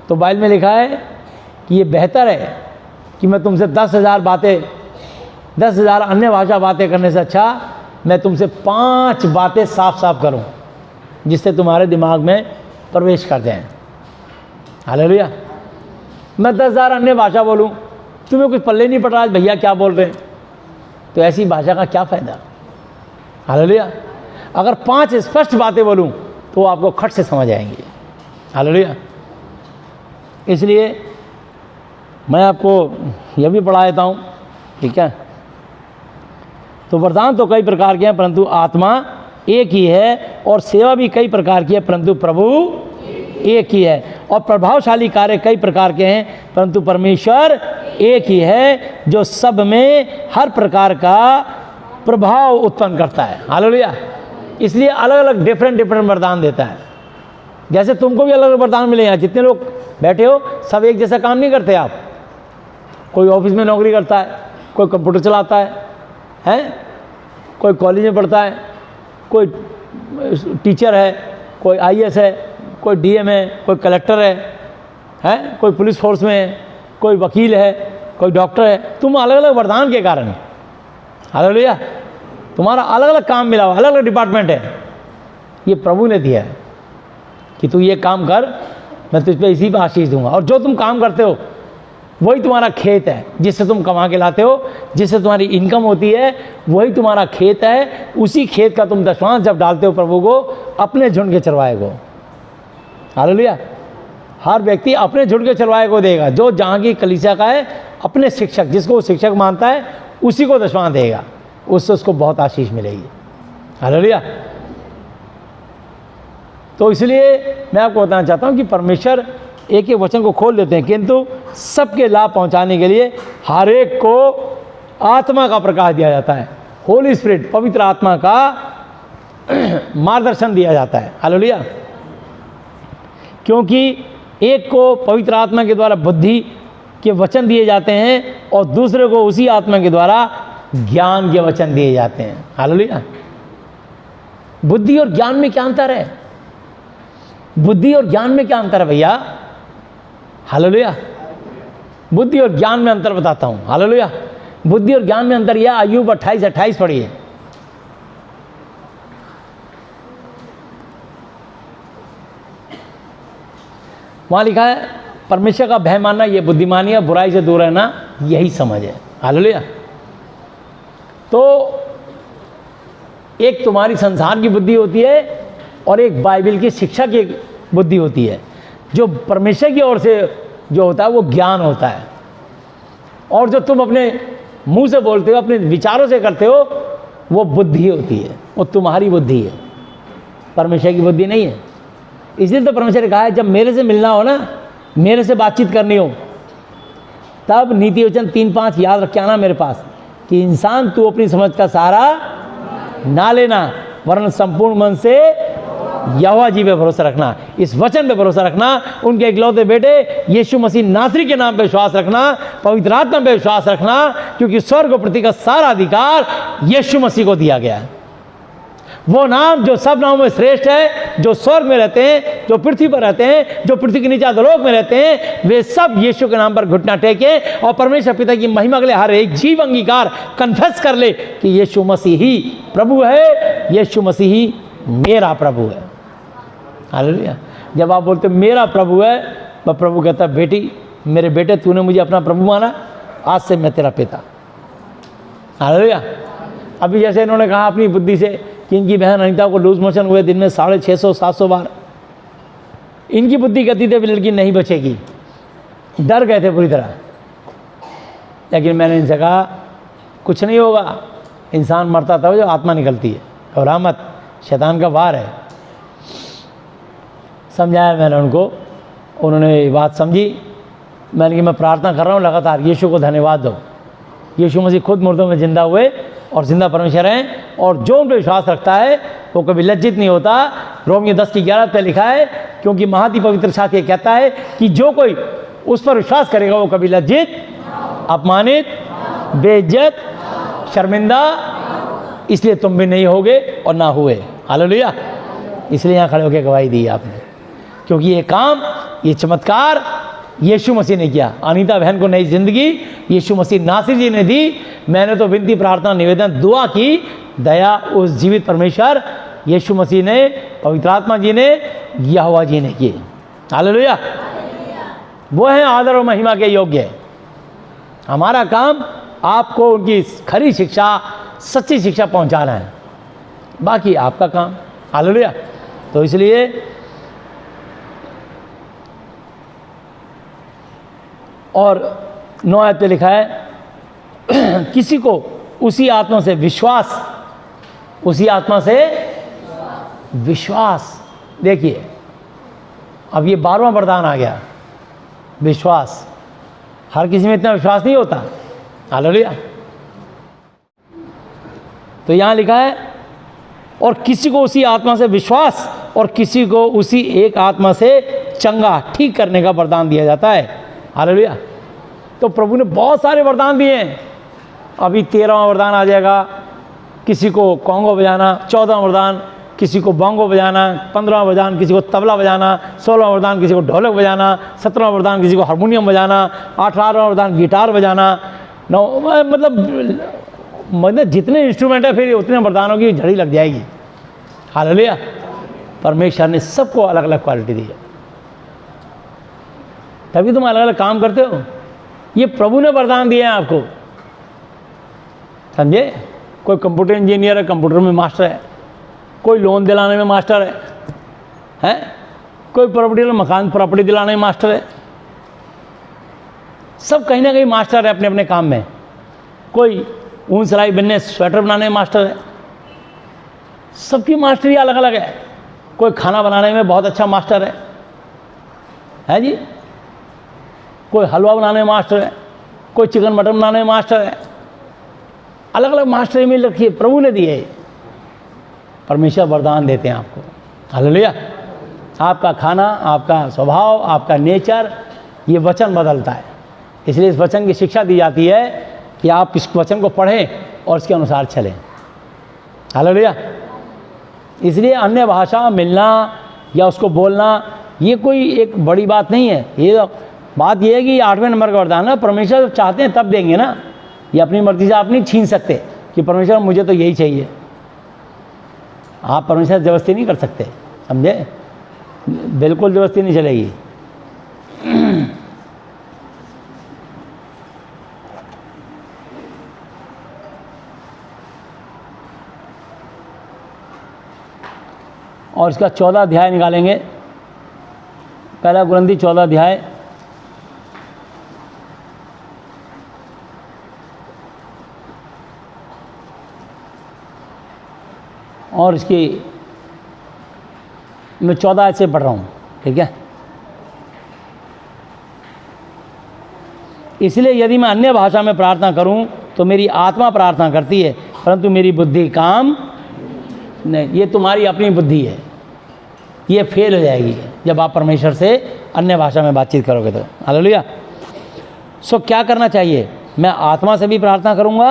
तो बाइबल में लिखा है कि ये बेहतर है कि मैं तुमसे 10,000 अन्य भाषा बातें करने से अच्छा मैं तुमसे 5 बातें साफ साफ करूं, जिससे तुम्हारे दिमाग में प्रवेश कर जाएं। हालेलुया। मैं 10,000 अन्य भाषा बोलूं, तुम्हें कुछ पल्ले नहीं पड़ रहा भैया क्या बोल रहे हैं, तो ऐसी भाषा का क्या फ़ायदा। हालेलुया। अगर 5 स्पष्ट बातें बोलूं तो आपको खट से समझ आएंगी। हालेलुया। इसलिए मैं आपको यह भी पढ़ा देता हूँ, ठीक है। तो वरदान तो कई प्रकार के हैं, परंतु आत्मा एक ही है, और सेवा भी कई प्रकार की है, परंतु प्रभु एक ही है, और प्रभावशाली कार्य कई प्रकार के हैं, परंतु परमेश्वर एक ही है, जो सब में हर प्रकार का प्रभाव उत्पन्न करता है। हालेलुया। इसलिए अलग अलग डिफरेंट वरदान देता है। जैसे तुमको भी अलग अलग वरदान मिले हैं, जितने लोग बैठे हो सब एक जैसा काम नहीं करते। आप कोई ऑफिस में नौकरी करता है, कोई कंप्यूटर चलाता है, कोई कॉलेज में पढ़ता है, कोई टीचर है, कोई आईएएस है, कोई डीएम है, कोई कलेक्टर है, कोई पुलिस फोर्स में है, कोई वकील है, कोई डॉक्टर है। तुम अलग अलग वरदान के कारण, हालेलुया, तुम्हारा अलग अलग काम मिला हुआ, अलग अलग डिपार्टमेंट है। ये प्रभु ने दिया है कि तू ये काम कर, मैं तुझ पे इसी पे आशीष दूंगा। और जो तुम काम करते हो वही तुम्हारा खेत है, जिससे तुम कमा के लाते हो, जिससे तुम्हारी इनकम होती है, वही तुम्हारा खेत है। उसी खेत का तुम दशमांश जब डालते हो प्रभु को, अपने झुंड के चरवाहे को, हालेलुया, हर व्यक्ति अपने झुंड के चरवाहे को देगा। जो जहाँ की कलीसिया का है, अपने शिक्षक, जिसको वो शिक्षक मानता है, उसी को दशमांश देगा, उससे उसको बहुत आशीष मिलेगी। हालेलुया। तो इसलिए मैं आपको बताना चाहता हूँ कि परमेश्वर एक एक वचन को खोल देते हैं, किंतु सबके लाभ पहुंचाने के लिए हर एक को आत्मा का प्रकाश दिया जाता है। होली स्पिरिट, पवित्र आत्मा का मार्गदर्शन दिया जाता है। हालेलुया। क्योंकि एक को पवित्र आत्मा के द्वारा बुद्धि के वचन दिए जाते हैं और दूसरे को उसी आत्मा के द्वारा ज्ञान के वचन दिए जाते हैं। हालेलुया। बुद्धि और ज्ञान में क्या अंतर है? बुद्धि और ज्ञान में क्या अंतर है भैया? हालेलुया। बुद्धि और ज्ञान में अंतर बताता हूं। हालेलुया। बुद्धि और ज्ञान में अंतर यह, अय्यूब 28:28 पढ़िए। वहां लिखा है, परमेश्वर का भय मानना यह बुद्धिमानी है, बुराई से दूर रहना यही समझ है। हालेलुया। तो एक तुम्हारी संसार की बुद्धि होती है और एक बाइबल की शिक्षा की बुद्धि होती है। जो परमेश्वर की ओर से जो होता है वो ज्ञान होता है, और जो तुम अपने मुंह से बोलते हो, अपने विचारों से करते हो, वो बुद्धि होती है, वो तुम्हारी बुद्धि है, परमेश्वर की बुद्धि नहीं है। इसलिए तो परमेश्वर ने कहा है, जब मेरे से मिलना हो ना, मेरे से बातचीत करनी हो, तब नीति वचन 3:5 याद रख के आना मेरे पास, कि इंसान तू अपनी समझ का सहारा ना लेना, वरन संपूर्ण मन से यहोवा जी पे भरोसा रखना, इस वचन पे भरोसा रखना, उनके इकलौते बेटे यीशु मसीह नासरी के नाम पे विश्वास रखना, पवित्र आत्मा पे विश्वास रखना, क्योंकि स्वर्ग और पृथ्वी का सारा अधिकार यीशु मसीह को दिया गया है। वो नाम जो सब नामों में श्रेष्ठ है, जो स्वर्ग में रहते हैं, जो पृथ्वी पर रहते हैं, जो पृथ्वी के नीचे अधोलोक में रहते हैं, वे सब यीशु के नाम पर घुटना टेके और परमेश्वर पिता की महिमा के लिए हर एक जीव अंगीकार कन्फेस कर ले कि यीशु मसीह ही प्रभु है, यीशु मसीह ही मेरा प्रभु है। हालेलुया। जब आप बोलते मेरा प्रभु है, तो प्रभु कहता है बेटी, मेरे बेटे, तूने मुझे अपना प्रभु माना, आज से मैं तेरा पिता। हालेलुया। अभी जैसे इन्होंने कहा अपनी बुद्धि से कि इनकी बहन अनीता को लूज मोशन हुए दिन में 650-700 बार, इनकी बुद्धि कहती थी लड़की नहीं बचेगी, डर गए थे पूरी तरह। लेकिन मैंने इनसे कहा कुछ नहीं होगा, इंसान मरता था जब आत्मा निकलती है, घबरा मत, शैतान का वार है। समझाया मैंने उनको, उन्होंने ये बात समझी। मैंने कि मैं प्रार्थना कर रहा हूँ लगातार, यीशु को धन्यवाद दो। यीशु मसीह खुद मुर्दों में जिंदा हुए और जिंदा परमेश्वर हैं, और जो उन पर विश्वास रखता है वो कभी लज्जित नहीं होता। रोमियो 10:11 पे लिखा है, क्योंकि महाति पवित्र शास्त्र ये कहता है कि जो कोई उस पर विश्वास करेगा वो कभी लज्जित, अपमानित, बेइज्जत, शर्मिंदा, इसलिए तुम भी नहीं होगे और ना हुए। हालेलुया। इसलिए यहाँ खड़े होकर गवाही दी आपने, क्योंकि ये काम, ये चमत्कार यीशु मसीह ने किया। अनीता बहन को नई जिंदगी यीशु मसीह नासिर जी ने दी। मैंने तो विनती, प्रार्थना, निवेदन, दुआ की, दया उस जीवित परमेश्वर यीशु मसीह ने, पवित्र आत्मा जी ने, यहोवा जी ने की। हालेलुया। वो है आदर और महिमा के योग्य। हमारा काम आपको उनकी खरी शिक्षा, सच्ची शिक्षा पहुंचाना है, बाकी आपका काम। हालेलुया। तो इसलिए और 9 आयत पे लिखा है किसी को उसी आत्मा से विश्वास, उसी आत्मा से विश्वास। देखिए अब ये 12वां वरदान आ गया, विश्वास। हर किसी में इतना विश्वास नहीं होता। हालेलुया। तो यहाँ लिखा है और किसी को उसी आत्मा से विश्वास और किसी को उसी एक आत्मा से चंगा, ठीक करने का वरदान दिया जाता है। हालेलुया। तो प्रभु ने बहुत सारे वरदान दिए हैं। अभी 13वां वरदान आ जाएगा, किसी को कॉन्गो बजाना, 14वां वरदान किसी को बांगो बजाना, 15वां वरदान किसी को तबला बजाना, 16वां वरदान किसी को ढोलक बजाना, 17वां वरदान किसी को हारमोनियम बजाना, 18वां वरदान गिटार बजाना, 9 मतलब जितने इंस्ट्रूमेंट है फिर उतने वरदानों की झड़ी लग जाएगी। हालेलुया। परमेश्वर ने सबको अलग अलग क्वालिटी दी है, तभी तुम अलग अलग काम करते हो। ये प्रभु ने वरदान दिए हैं आपको, समझे। कोई कंप्यूटर इंजीनियर है, कंप्यूटर में मास्टर है, कोई लोन दिलाने में मास्टर है, कोई मकान प्रॉपर्टी दिलाने में मास्टर है। सब कहीं ना कहीं मास्टर है अपने अपने काम में। कोई ऊन सिलाई बनने, स्वेटर बनाने में मास्टर है। सबकी मास्टरी अलग अलग है। कोई खाना बनाने में बहुत अच्छा मास्टर है जी। कोई हलवा बनाने में मास्टर है, कोई चिकन मटन बनाने में मास्टर है। अलग अलग मास्टरी में रखिए, प्रभु ने दिए। परमेश्वर वरदान देते हैं आपको। हालेलुया। आपका खाना, आपका स्वभाव, आपका नेचर, ये वचन बदलता है। इसलिए इस वचन की शिक्षा दी जाती है कि आप इस वचन को पढ़ें और इसके अनुसार चलें। हालेलुया। इसलिए अन्य भाषा मिलना या उसको बोलना ये कोई एक बड़ी बात नहीं है। ये बात ये है कि 8वें नंबर का वरदान है। परमेश्वर जब चाहते हैं तब देंगे ना, ये अपनी मर्जी से आप नहीं छीन सकते कि परमेश्वर मुझे तो यही चाहिए। आप परमेश्वर जबरदस्ती नहीं कर सकते, समझे। बिल्कुल जबरदस्ती नहीं चलेगी। और इसका 14 अध्याय निकालेंगे। पहला कुरिन्थी 14 अध्याय और इसकी मैं 14 आयत से पढ़ रहा हूँ, ठीक है। इसलिए यदि मैं अन्य भाषा में प्रार्थना करूं तो मेरी आत्मा प्रार्थना करती है, परंतु मेरी बुद्धि काम नहीं। ये तुम्हारी अपनी बुद्धि है, ये फेल हो जाएगी जब आप परमेश्वर से अन्य भाषा में बातचीत करोगे तो। हालेलुया। सो क्या करना चाहिए? मैं आत्मा से भी प्रार्थना करूँगा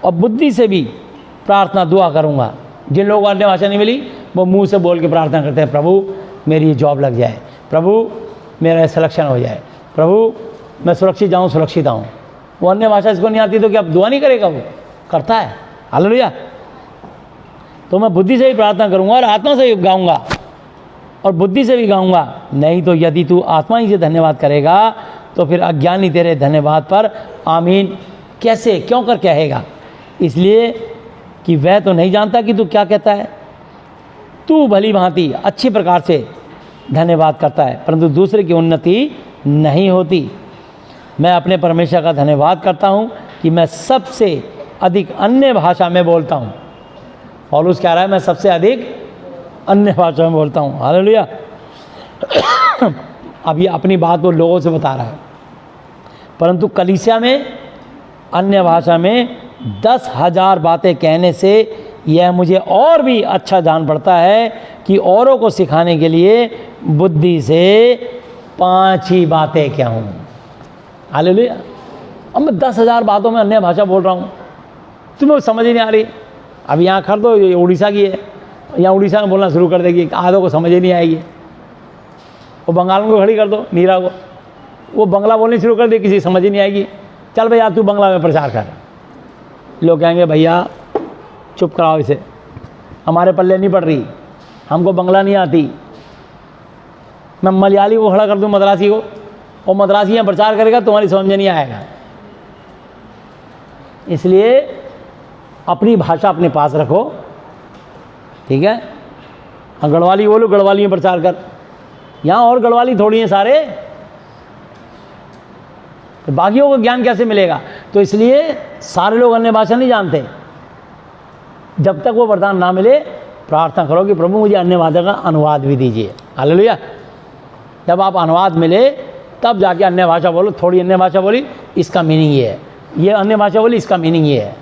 और बुद्धि से भी प्रार्थना दुआ करूँगा। जिन लोगों को अन्य भाषा नहीं मिली वो मुंह से बोल के प्रार्थना करते हैं, प्रभु मेरी जॉब लग जाए, प्रभु मेरा सिलेक्शन हो जाए, प्रभु मैं सुरक्षित जाऊँ, सुरक्षित आऊँ। वो अन्य भाषा इसको नहीं आती तो क्या दुआ नहीं करेगा? वो करता है। हालेलुया। तो मैं बुद्धि से भी प्रार्थना करूँगा और आत्मा से भी गाऊँगा और बुद्धि से भी गाऊँगा। नहीं तो यदि तू आत्मा ही से धन्यवाद करेगा तो फिर अज्ञानी तेरे धन्यवाद पर आमीन कैसे, क्यों कर कहेगा? इसलिए कि वह तो नहीं जानता कि तू क्या कहता है। तू भली भांति अच्छी प्रकार से धन्यवाद करता है, परंतु दूसरे की उन्नति नहीं होती। मैं अपने परमेश्वर का धन्यवाद करता हूँ कि मैं सबसे अधिक अन्य भाषा में बोलता हूँ। पौलुस कह रहा है मैं सबसे अधिक अन्य भाषा में बोलता हूँ। हालेलुया। अब ये अपनी बात वो लोगों से बता रहा है, परंतु कलीसिया में अन्य भाषा में 10,000 बातें कहने से यह मुझे और भी अच्छा जान पड़ता है कि औरों को सिखाने के लिए बुद्धि से 5 ही बातें क्या हूँ। हालेलुया। अब मैं 10,000 बातों में अन्य भाषा बोल रहा हूँ, तुम्हें समझ ही नहीं आ रही। अब यहाँ कर दो, ये उड़ीसा की है, यहाँ उड़ीसा में बोलना शुरू कर देगी, आधों को समझ ही नहीं आएगी। वो बंगाल को खड़ी कर दो, नीरा को, वो बंगला बोलनी शुरू कर दे, किसी समझ ही नहीं आएगी। चल भैया तू बंगला में प्रचार कर। लोग कहेंगे भैया चुप कराओ इसे, हमारे पल्ले नहीं पड़ रही, हमको बंगला नहीं आती। मैं मलयाली को खड़ा कर दूँ, मद्रासी को, और मद्रासी यहाँ प्रचार करेगा, तुम्हारी समझ में नहीं आएगा। इसलिए अपनी भाषा अपने पास रखो, ठीक है। गढ़वाली बोलो, गढ़वाली में प्रचार कर। यहाँ और गढ़वाली थोड़ी हैं सारे, तो बाकियों को ज्ञान कैसे मिलेगा? तो इसलिए सारे लोग अन्य भाषा नहीं जानते। जब तक वो वरदान ना मिले प्रार्थना करो कि प्रभु मुझे अन्य भाषा का अनुवाद भी दीजिए। हालेलुया। जब आप अनुवाद मिले तब जाके अन्य भाषा बोलो। थोड़ी अन्य भाषा बोली, इसका मीनिंग ये है, ये अन्य भाषा बोली, इसका मीनिंग ये है।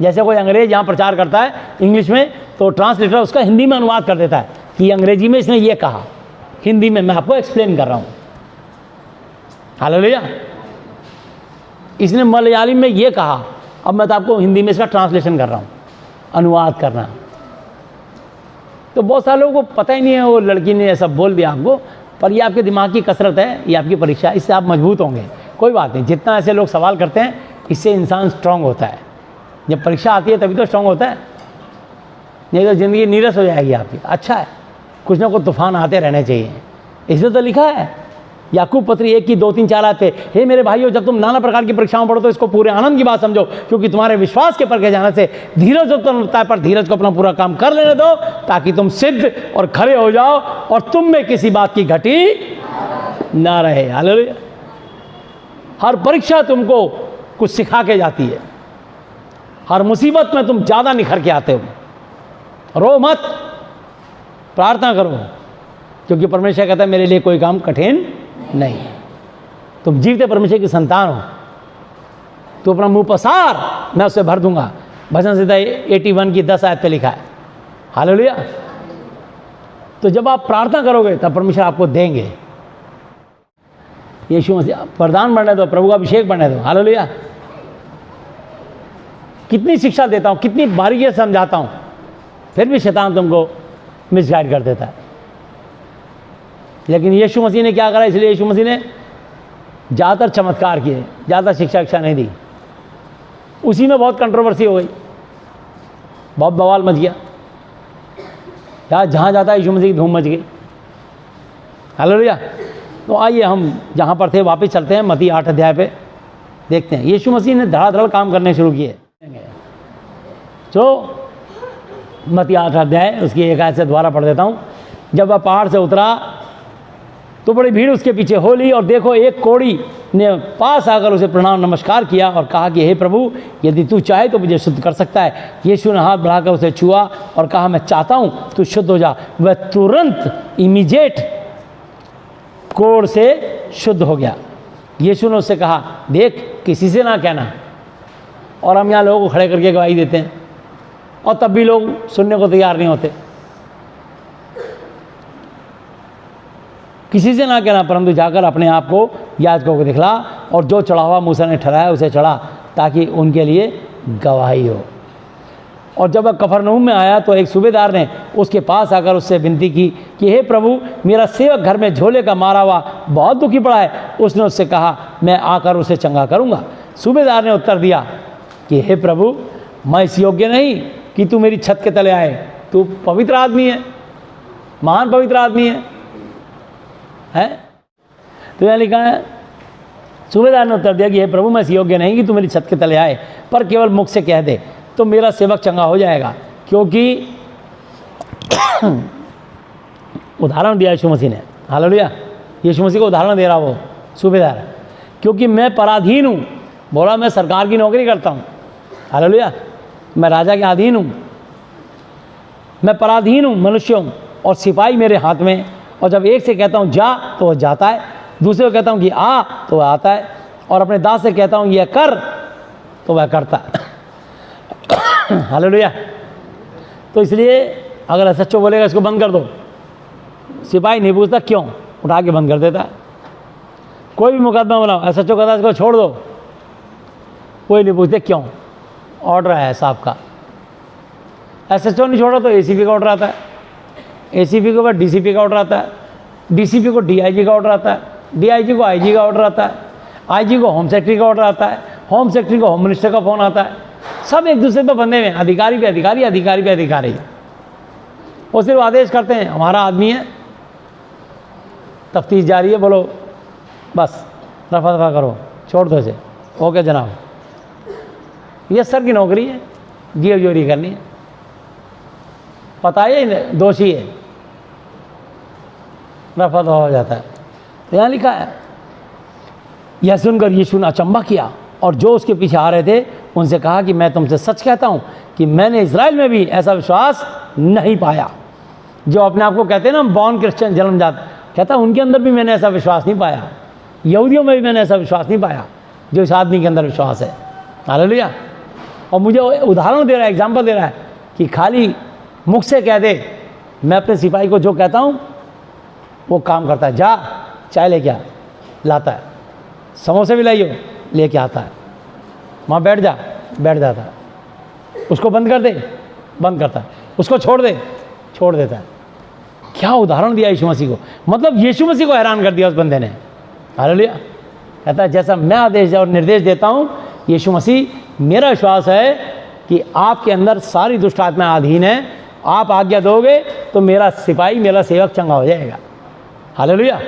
जैसे कोई अंग्रेज यहाँ प्रचार करता है इंग्लिश में, तो ट्रांसलेटर उसका हिंदी में अनुवाद कर देता है कि अंग्रेजी में इसने ये कहा, हिंदी में मैं आपको एक्सप्लेन कर रहा हूँ। हालेलुया। इसने मलयाली में ये कहा, अब मैं तो आपको हिंदी में इसका ट्रांसलेशन कर रहा हूँ, अनुवाद करना। तो बहुत सारे लोगों को पता ही नहीं है, वो लड़की ने ऐसा बोल दिया आपको, पर ये आपके दिमाग की कसरत है, ये आपकी परीक्षा है, इससे आप मजबूत होंगे। कोई बात नहीं, जितना ऐसे लोग सवाल करते हैं इससे इंसान स्ट्रांग होता है। जब परीक्षा आती है तभी तो स्ट्रांग होता है, नहीं तो ज़िंदगी नीरस हो जाएगी आपकी। अच्छा है, कुछ ना कुछ तूफान आते रहने चाहिए। इसमें तो लिखा है याकूब पत्री 1 की 2, 3, 4 आते, हे मेरे भाइयों जब तुम नाना प्रकार की परीक्षाओं पढ़ो तो इसको पूरे आनंद की बात समझो, क्योंकि तुम्हारे विश्वास के परखे जाने से धीरज उत्पन्न है, पर धीरज को अपना पूरा काम कर लेने दो ताकि तुम सिद्ध और खड़े हो जाओ और तुम में किसी बात की घटी ना रहे। हालेलुया। हर परीक्षा तुमको कुछ सिखा के जाती है, हर मुसीबत में तुम ज़्यादा निखर के आते हो। रो मत, प्रार्थना करो, क्योंकि परमेश्वर कहता है मेरे लिए कोई काम कठिन नहीं। तुम जीवते परमेश्वर की संतान हो, तो अपना मुंह पसार, मैं उससे भर दूंगा। भजन संहिता 81 की 10 आयत पे लिखा है। हालेलुया। तो जब आप प्रार्थना करोगे तब परमेश्वर आपको देंगे। यीशु मसीह वरदान बढ़ने दो, प्रभु का अभिषेक बढ़ने दो। हालेलुया। कितनी शिक्षा देता हूँ, कितनी बारीकी से समझाता हूँ, फिर भी शैतान तुमको मिसगाइड कर देता है। लेकिन यीशु मसीह ने क्या करा? इसलिए यीशु मसीह ने ज़्यादातर चमत्कार किए, ज़्यादा शिक्षा नहीं दी। उसी में बहुत कंट्रोवर्सी हो गई, बहुत बवाल मच गया। यार जहाँ जाता है यीशु मसीह की धूम मच गई। हालेलुया। तो आइए हम जहाँ पर थे वापस चलते हैं, मत्ती 8 अध्याय पे देखते हैं। यीशु मसीह ने धड़ाधड़ काम करने शुरू किए। तो मत्ती 8 अध्याय उसकी एक आयत से दोबारा पढ़ देता हूँ। जब वह पहाड़ से उतरा तो बड़ी भीड़ उसके पीछे हो ली, और देखो एक कोढ़ी ने पास आकर उसे प्रणाम नमस्कार किया और कहा कि हे प्रभु यदि तू चाहे तो मुझे शुद्ध कर सकता है। यीशु ने हाथ बढ़ाकर उसे छुआ और कहा मैं चाहता हूँ तू शुद्ध हो जा। वह तुरंत इमीडिएट कोढ़ से शुद्ध हो गया। यीशु ने उससे कहा देख किसी से ना कहना। और हम यहाँ लोगों को खड़े करके गवाही देते हैं और तब भी लोग सुनने को तैयार नहीं होते। किसी से ना कहना, परंतु जाकर अपने आप को याजकों को दिखला और जो चढ़ावा मूसा ने ठहराया उसे चढ़ा, ताकि उनके लिए गवाही हो। और जब वह कफरनहूम में आया तो एक सूबेदार ने उसके पास आकर उससे विनती की कि हे प्रभु, मेरा सेवक घर में झोले का मारा हुआ बहुत दुखी पड़ा है। उसने उससे कहा, मैं आकर उसे चंगा करूँगा। सूबेदार ने उत्तर दिया कि हे प्रभु, मैं इस योग्य नहीं कि तू मेरी छत के तले आए। तू पवित्र आदमी है, महान पवित्र आदमी है? तो यहाँ लिखा है, सूबेदार ने उत्तर दिया कि हे प्रभु, मैं इस योग्य नहीं कि तू मेरी छत के तले आए, पर केवल मुख से कह दे तो मेरा सेवक चंगा हो जाएगा। क्योंकि उदाहरण दिया यीशु मसीह ने, हालेलुया, यीशु मसीह को उदाहरण दे रहा वो सूबेदार, क्योंकि मैं पराधीन हूँ। बोला, मैं सरकार की नौकरी करता हूँ, हालेलुया, मैं राजा के अधीन हूँ, मैं पराधीन हूँ, मनुष्य हूँ, और सिपाही मेरे हाथ में। और जब एक से कहता हूँ जा तो वह जाता है, दूसरे को कहता हूँ कि आ तो वह आता है, और अपने दास से कहता हूँ यह कर तो वह करता है। हालेलुया। तो इसलिए अगर एसएचओ बोलेगा इसको बंद कर दो, सिपाही नहीं पूछता क्यों, उठा के बंद कर देता है। कोई भी मुकदमा बनाओ, एसएचओ कहता है इसको छोड़ दो, कोई नहीं पूछते क्यों, ऑर्डर है साहब का। एसएचओ नहीं छोड़ा तो एसीपी का ऑर्डर आता है, एसीपी के बाद डीसीपी का ऑर्डर आता है, डीसीपी को डीआईजी का ऑर्डर आता है, डीआईजी को आईजी का ऑर्डर आता है, आईजी को होम सेक्रेटरी का ऑर्डर आता है, होम सेक्रेटरी को होम मिनिस्टर का फ़ोन आता है। सब एक दूसरे पे बंधे हुए हैं, अधिकारी पे अधिकारी, अधिकारी पे अधिकारी। वो सिर्फ आदेश करते हैं, हमारा आदमी है, तफ्तीश जारी है, बोलो बस रफा दफा करो, छोड़ दो इसे, ओके जनाब। ये सर की नौकरी है, जेब चोरी करनी है, पता है दोषी है, रफा दफा हो जाता है। तो यहाँ लिखा है, यह सुनकर यीशु ने अचंभा किया और जो उसके पीछे आ रहे थे उनसे कहा कि मैं तुमसे सच कहता हूँ कि मैंने इज़राइल में भी ऐसा विश्वास नहीं पाया। जो अपने आप को कहते हैं ना बॉर्न क्रिश्चियन, जन्मजात, कहता है उनके अंदर भी मैंने ऐसा विश्वास नहीं पाया, यहूदियों में भी मैंने ऐसा विश्वास नहीं पाया जो इस आदमी के अंदर विश्वास है। हालेलुया। और मुझे उदाहरण दे रहा है, एग्जाम्पल दे रहा है कि खाली मुख से कह दे, मैं अपने सिपाही को जो कहता हूँ वो काम करता है। जा चाय लेके आ, लाता है, समोसे भी लाइयो, लेके आता है, वहाँ बैठ जा, बैठ जाता है, उसको बंद कर दे, बंद करता है, उसको छोड़ दे, छोड़ देता है। क्या उदाहरण दिया यीशु मसीह को, मतलब यीशु मसीह को हैरान कर दिया उस बंदे ने। हालेलुया। कहता है जैसा मैं आदेश और निर्देश देता हूँ, यीशु मसीह, मेरा विश्वास है कि आपके अंदर सारी दुष्ट आत्माएं अधीन है, आप आज्ञा दोगे तो मेरा सिपाही, मेरा सेवक चंगा हो जाएगा। हालेलुया।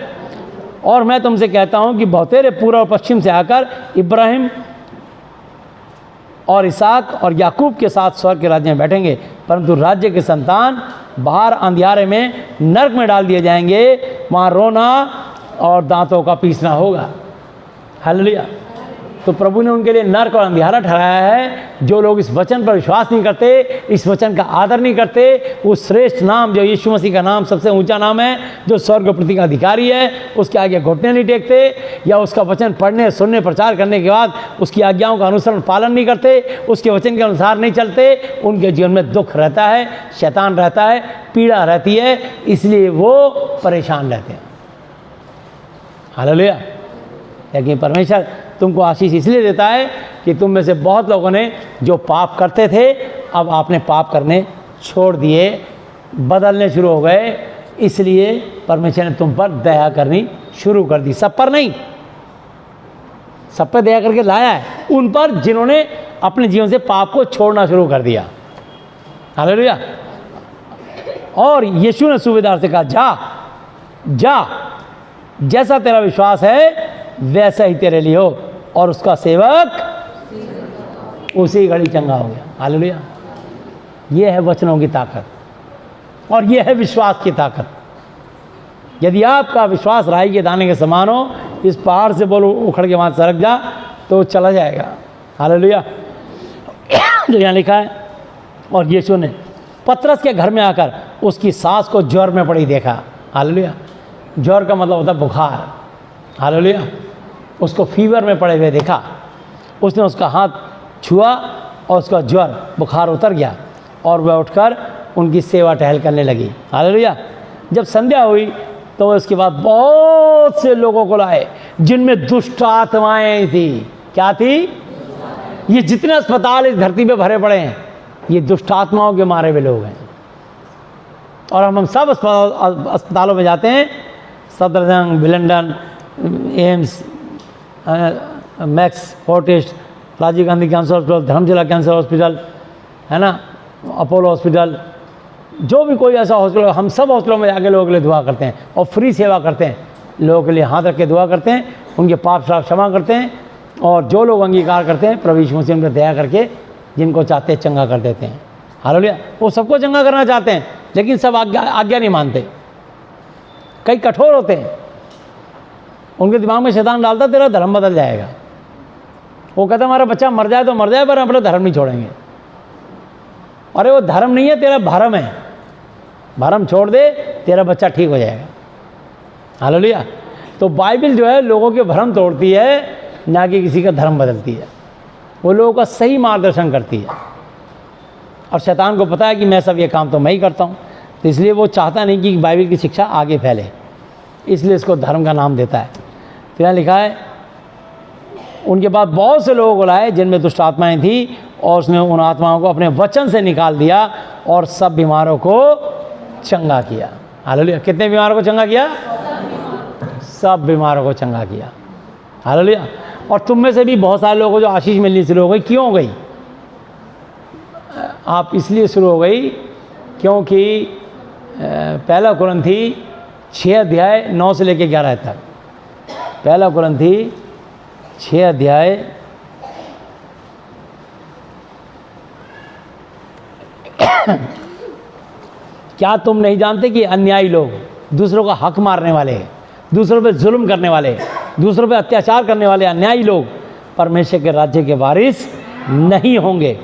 और मैं तुमसे कहता हूँ कि बहुतेरे पूर्व और पश्चिम से आकर इब्राहिम और इसहाक और याकूब के साथ स्वर्ग के राज्य में बैठेंगे, परंतु राज्य के संतान बाहर अंधियारे में नरक में डाल दिए जाएंगे, वहाँ रोना और दांतों का पीसना होगा। हालेलुया। तो प्रभु ने उनके लिए नरक और अंधियारा ठहराया है। जो लोग इस वचन पर विश्वास नहीं करते, इस वचन का आदर नहीं करते, उस श्रेष्ठ नाम जो यीशु मसीह का नाम सबसे ऊंचा नाम है, जो स्वर्ग पृथ्वी का अधिकारी है, उसके आगे घुटने नहीं टेकते, या उसका वचन पढ़ने सुनने प्रचार करने के बाद उसकी आज्ञाओं का अनुसरण पालन नहीं करते, उसके वचन के अनुसार नहीं चलते, उनके जीवन में दुख रहता है, शैतान रहता है, पीड़ा रहती है, इसलिए वो परेशान रहते हैं। हालेलुया। लेकिन परमेश्वर तुमको आशीष इसलिए देता है कि तुम में से बहुत लोगों ने जो पाप करते थे, अब आपने पाप करने छोड़ दिए, बदलने शुरू हो गए, इसलिए परमेश्वर ने तुम पर दया करनी शुरू कर दी। सब पर नहीं, सब पर दया करके लाया है, उन पर जिन्होंने अपने जीवन से पाप को छोड़ना शुरू कर दिया। हालेलुया। और यीशु ने सूबेदार से कहा, जा जा, जैसा तेरा विश्वास है वैसा ही तेरे लिए हो, और उसका सेवक उसी घड़ी चंगा हो गया। हालेलुया। ये है वचनों की ताकत, और ये है विश्वास की ताकत। यदि आपका विश्वास राई के दाने के समान हो, इस पहाड़ से बोलो उखड़ के वहाँ सरक जा, तो चला जाएगा। हालेलुया। जो यहाँ लिखा है, और यीशु ने पतरस के घर में आकर उसकी सास को ज्वर में पड़ी देखा। हालेलुया। ज्वर का मतलब होता है बुखार। हालेलुया। उसको फीवर में पड़े हुए देखा, उसने उसका हाथ छुआ और उसका ज्वर बुखार उतर गया, और वह उठकर उनकी सेवा टहल करने लगी। हालेलुया। जब संध्या हुई तो उसके बाद बहुत से लोगों को लाए जिनमें दुष्ट आत्माएं थी। क्या थी? ये जितने अस्पताल इस धरती पे भरे पड़े हैं ये दुष्ट आत्माओं के मारे हुए लोग हैं। और हम सब अस्पतालों में जाते हैं, Safdarjung, Willingdon, AIIMS, Max, Fortis, Rajiv Gandhi cancer hospital, Dharamshala cancer hospital, है ना, अपोलो हॉस्पिटल, जो भी कोई ऐसा हॉस्पिटल, हम सब हॉस्पिटलों में जाके लोगों के लिए दुआ करते हैं और फ्री सेवा करते हैं। लोगों के लिए हाथ रख के दुआ करते हैं, उनके पाप श्राप क्षमा करते हैं, और जो लोग अंगीकार करते हैं प्रभु यीशु मसीह उन पर दया करके जिनको चाहते हैं चंगा कर देते हैं। हालेलुया। वो सबको चंगा करना चाहते हैं लेकिन सब आज्ञा नहीं मानते। कई कठोर होते हैं, उनके दिमाग में शैतान डालता तेरा धर्म बदल जाएगा। वो कहता हमारा बच्चा मर जाए तो मर जाए पर अपना धर्म नहीं छोड़ेंगे। अरे वो धर्म नहीं है, तेरा भरम है। भरम छोड़ दे, तेरा बच्चा ठीक हो जाएगा। हालेलुया। तो बाइबल जो है लोगों के भरम तोड़ती है, ना कि किसी का धर्म बदलती है। वो लोगों का सही मार्गदर्शन करती है। और शैतान को पता है कि मैं सब ये काम तो मैं ही करता हूँ, तो इसलिए वो चाहता नहीं कि बाइबल की शिक्षा आगे फैले, इसलिए इसको धर्म का नाम देता है। तो यहाँ लिखा है उनके बाद बहुत से लोगों को लाए जिनमें दुष्ट आत्माएं थी, और उसने उन आत्माओं को अपने वचन से निकाल दिया और सब बीमारों को चंगा किया। हालेलुया। कितने बीमारों को चंगा किया? सब बीमारों को चंगा किया। हालेलुया। और तुम में से भी बहुत सारे लोगों को जो आशीष मिलनी शुरू हो गई, क्यों हो गई? आप इसलिए शुरू हो गई क्योंकि पहला कुरिन्थी 6 अध्याय 9 से लेकर 11 तक, पहला कुरिन्थी 6 अध्याय 'क्या तुम नहीं जानते कि अन्यायी लोग, दूसरों का हक मारने वाले, दूसरों पे जुल्म करने वाले, दूसरों पे अत्याचार करने वाले अन्यायी लोग परमेश्वर के राज्य के वारिस नहीं होंगे।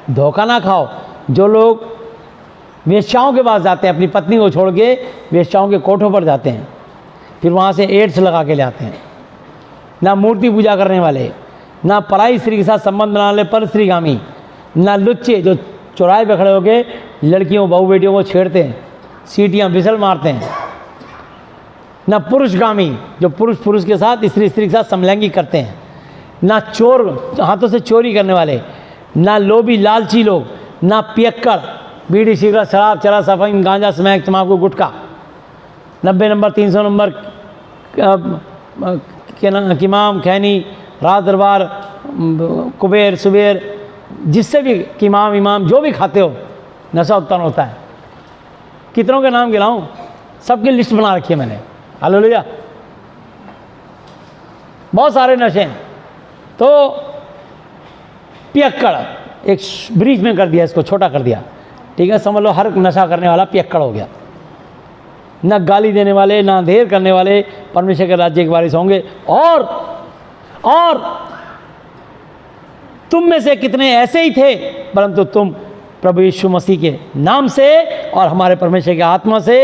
धोखा ना खाओ। जो लोग वेश्याओं के पास जाते हैं, अपनी पत्नी को छोड़ के वेश्याओं के कोठों पर जाते हैं, फिर वहाँ से एड्स लगा के ले आते हैं, ना मूर्ति पूजा करने वाले, ना पराई स्त्री के साथ संबंध बनाने वाले पर स्त्रीगामी, ना लुच्चे जो चौराहे पे खड़े होकर लड़कियों बहू बेटियों को छेड़ते हैं, सीटियाँ बिसल मारते हैं, ना पुरुषगामी जो पुरुष के साथ स्त्री के साथ समलैंगिक करते हैं, ना चोर हाथों से चोरी करने वाले, ना लोभी लालची लोग, ना पियक्कड़, बीड़ी सिगरेट शराब चरस अफीम गांजा स्मैक तम्बाकू गुटखा, 90 नंबर 300 नंबर किमाम खैनी रात दरबार कुबेर सुबेर, जिससे भी किमाम इमाम जो भी खाते हो नशा उत्पन्न होता है। कितनों के नाम गिनाऊं? सबकी लिस्ट बना रखी है मैंने। हालेलुया। बहुत सारे नशे हैं। तो पियक्कड़ एक ब्रीच में कर दिया, इसको छोटा कर दिया, ठीक है, समझ लो हर नशा करने वाला पियक्कड़ हो गया। न गाली देने वाले, ना अंधेर करने वाले परमेश्वर के राज्य के वारिस होंगे। और तुम में से कितने ऐसे ही थे, परंतु तुम प्रभु यीशु मसीह के नाम से और हमारे परमेश्वर के आत्मा से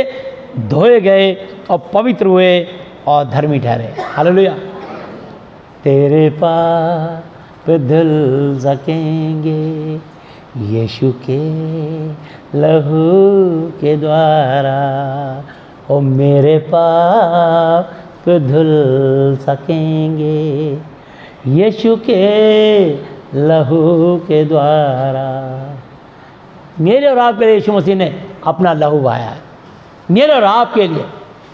धोए गए और पवित्र हुए और धर्मी ठहरे। हालेलुया। तेरे पाप धुल सकेंगे यीशु के लहू के द्वारा, ओ मेरे पाप धुल सकेंगे यीशु के लहू के द्वारा। मेरे और आपके लिए यीशु मसीह ने अपना लहू बहाया है। मेरे और आपके लिए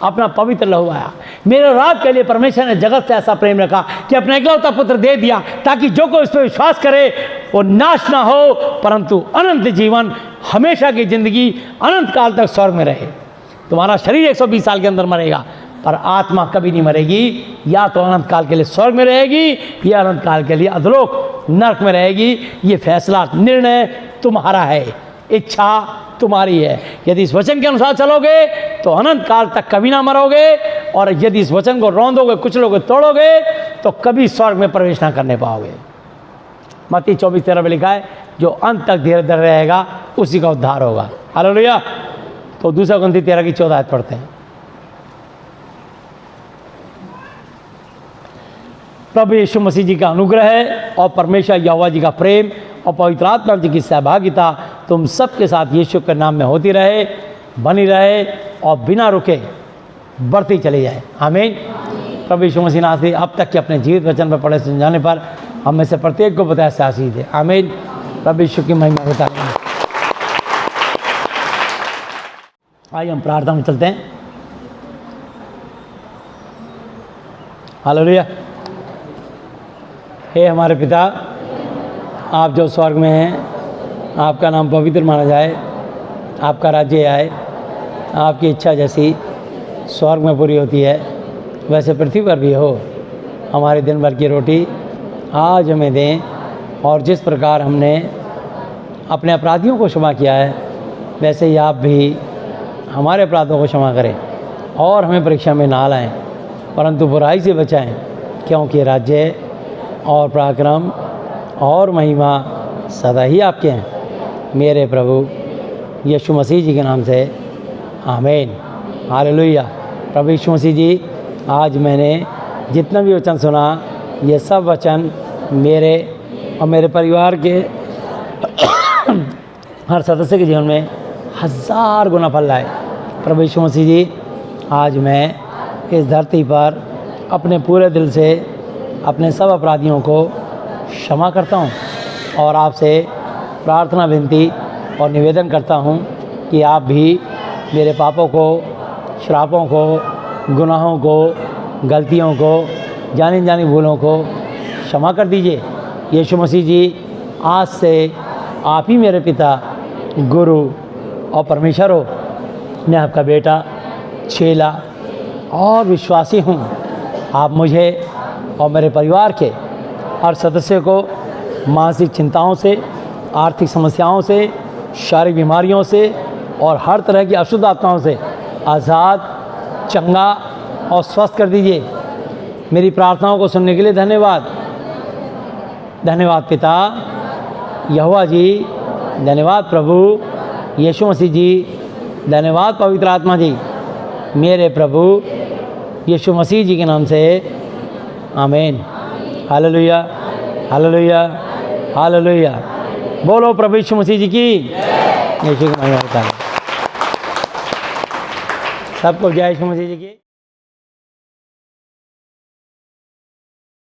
अपना पवित्र लहू आया। मेरे और आपके लिए परमेश्वर ने जगत से ऐसा प्रेम रखा कि अपना इकलौता पुत्र दे दिया, ताकि जो कोई उस पर विश्वास करे वो नाश ना हो परंतु अनंत जीवन, हमेशा की जिंदगी, अनंत काल तक स्वर्ग में रहे। तुम्हारा शरीर 120 साल के अंदर मरेगा पर आत्मा कभी नहीं मरेगी। या तो अनंत काल के लिए स्वर्ग में रहेगी या अनंत काल के लिए अधोलोक नरक में रहेगी। ये फैसला, निर्णय तुम्हारा है, इच्छा तुम्हारी है। यदि इस वचन के अनुसार चलोगे तो अनंत काल तक कभी ना मरोगे, और यदि इस वचन को रौंदोगे, कुचलोगे, तोड़ोगे तो कभी स्वर्ग में प्रवेश ना करने पाओगे। मत्ती 24:13 में लिखा है, जो अंत तक धीरे धीरे रहेगा उसी का उद्धार होगा। हालेलुया। तो 2 कुरिन्थी 13:14 पढ़ते हैं। प्रभु यीशु मसीह जी का अनुग्रह और परमेश्वर यहोवा जी का प्रेम और पवित्र आत्मा जी की सहभागिता तुम सबके साथ यीशु के नाम में होती रहे, बनी रहे और बिना रुके बढ़ती चली जाए। आमीन। प्रभु यीशु मसीह नाम से अब तक के अपने जीवित वचन पर पढ़े समझाने पर हम में से प्रत्येक को बताया से आशीष दे। आमीन। प्रभु यीशु की महिमा होता है। आइए हम प्रार्थना में चलते हैं। हालेलुया। हे हमारे पिता, आप जो स्वर्ग में हैं, आपका नाम पवित्र माना जाए, आपका राज्य आए, आपकी इच्छा जैसी स्वर्ग में पूरी होती है वैसे पृथ्वी पर भी हो। हमारे दिन भर की रोटी आज हमें दें, और जिस प्रकार हमने अपने अपराधियों को क्षमा किया है वैसे ही आप भी हमारे अपराधों को क्षमा करें, और हमें परीक्षा में ना लाएं परंतु बुराई से बचाएं, क्योंकि राज्य और पराक्रम और महिमा सदा ही आपके हैं। मेरे प्रभु यीशु मसीह जी के नाम से आमीन। हालेलुया। प्रभु यीशु मसीह जी, आज मैंने जितना भी वचन सुना, ये सब वचन मेरे और मेरे परिवार के हर सदस्य के जीवन में 1000 गुना फल लाए। प्रभु यीशु मसीह जी, आज मैं इस धरती पर अपने पूरे दिल से अपने सब अपराधियों को क्षमा करता हूँ, और आपसे प्रार्थना, विनती और निवेदन करता हूँ कि आप भी मेरे पापों को, श्रापों को, गुनाहों को, गलतियों को, जानी जानी भूलों को क्षमा कर दीजिए। यीशु मसीह जी, आज से आप ही मेरे पिता, गुरु और परमेश्वर हो। मैं आपका बेटा, चेला और विश्वासी हूँ। आप मुझे और मेरे परिवार के हर सदस्य को मानसिक चिंताओं से, आर्थिक समस्याओं से, शारीरिक बीमारियों से और हर तरह की अशुद्ध आत्माओं से आज़ाद, चंगा और स्वस्थ कर दीजिए। मेरी प्रार्थनाओं को सुनने के लिए धन्यवाद। धन्यवाद पिता यहोवा जी, धन्यवाद प्रभु यीशु मसीह जी, धन्यवाद पवित्र आत्मा जी। मेरे प्रभु यीशु मसीह जी के नाम से आमीन। Hallelujah, hallelujah, hallelujah. बोलो प्रभु यीशु मसीह जी की यीशु की महिमा होता है। सबको जय यीशु मसीह जी की।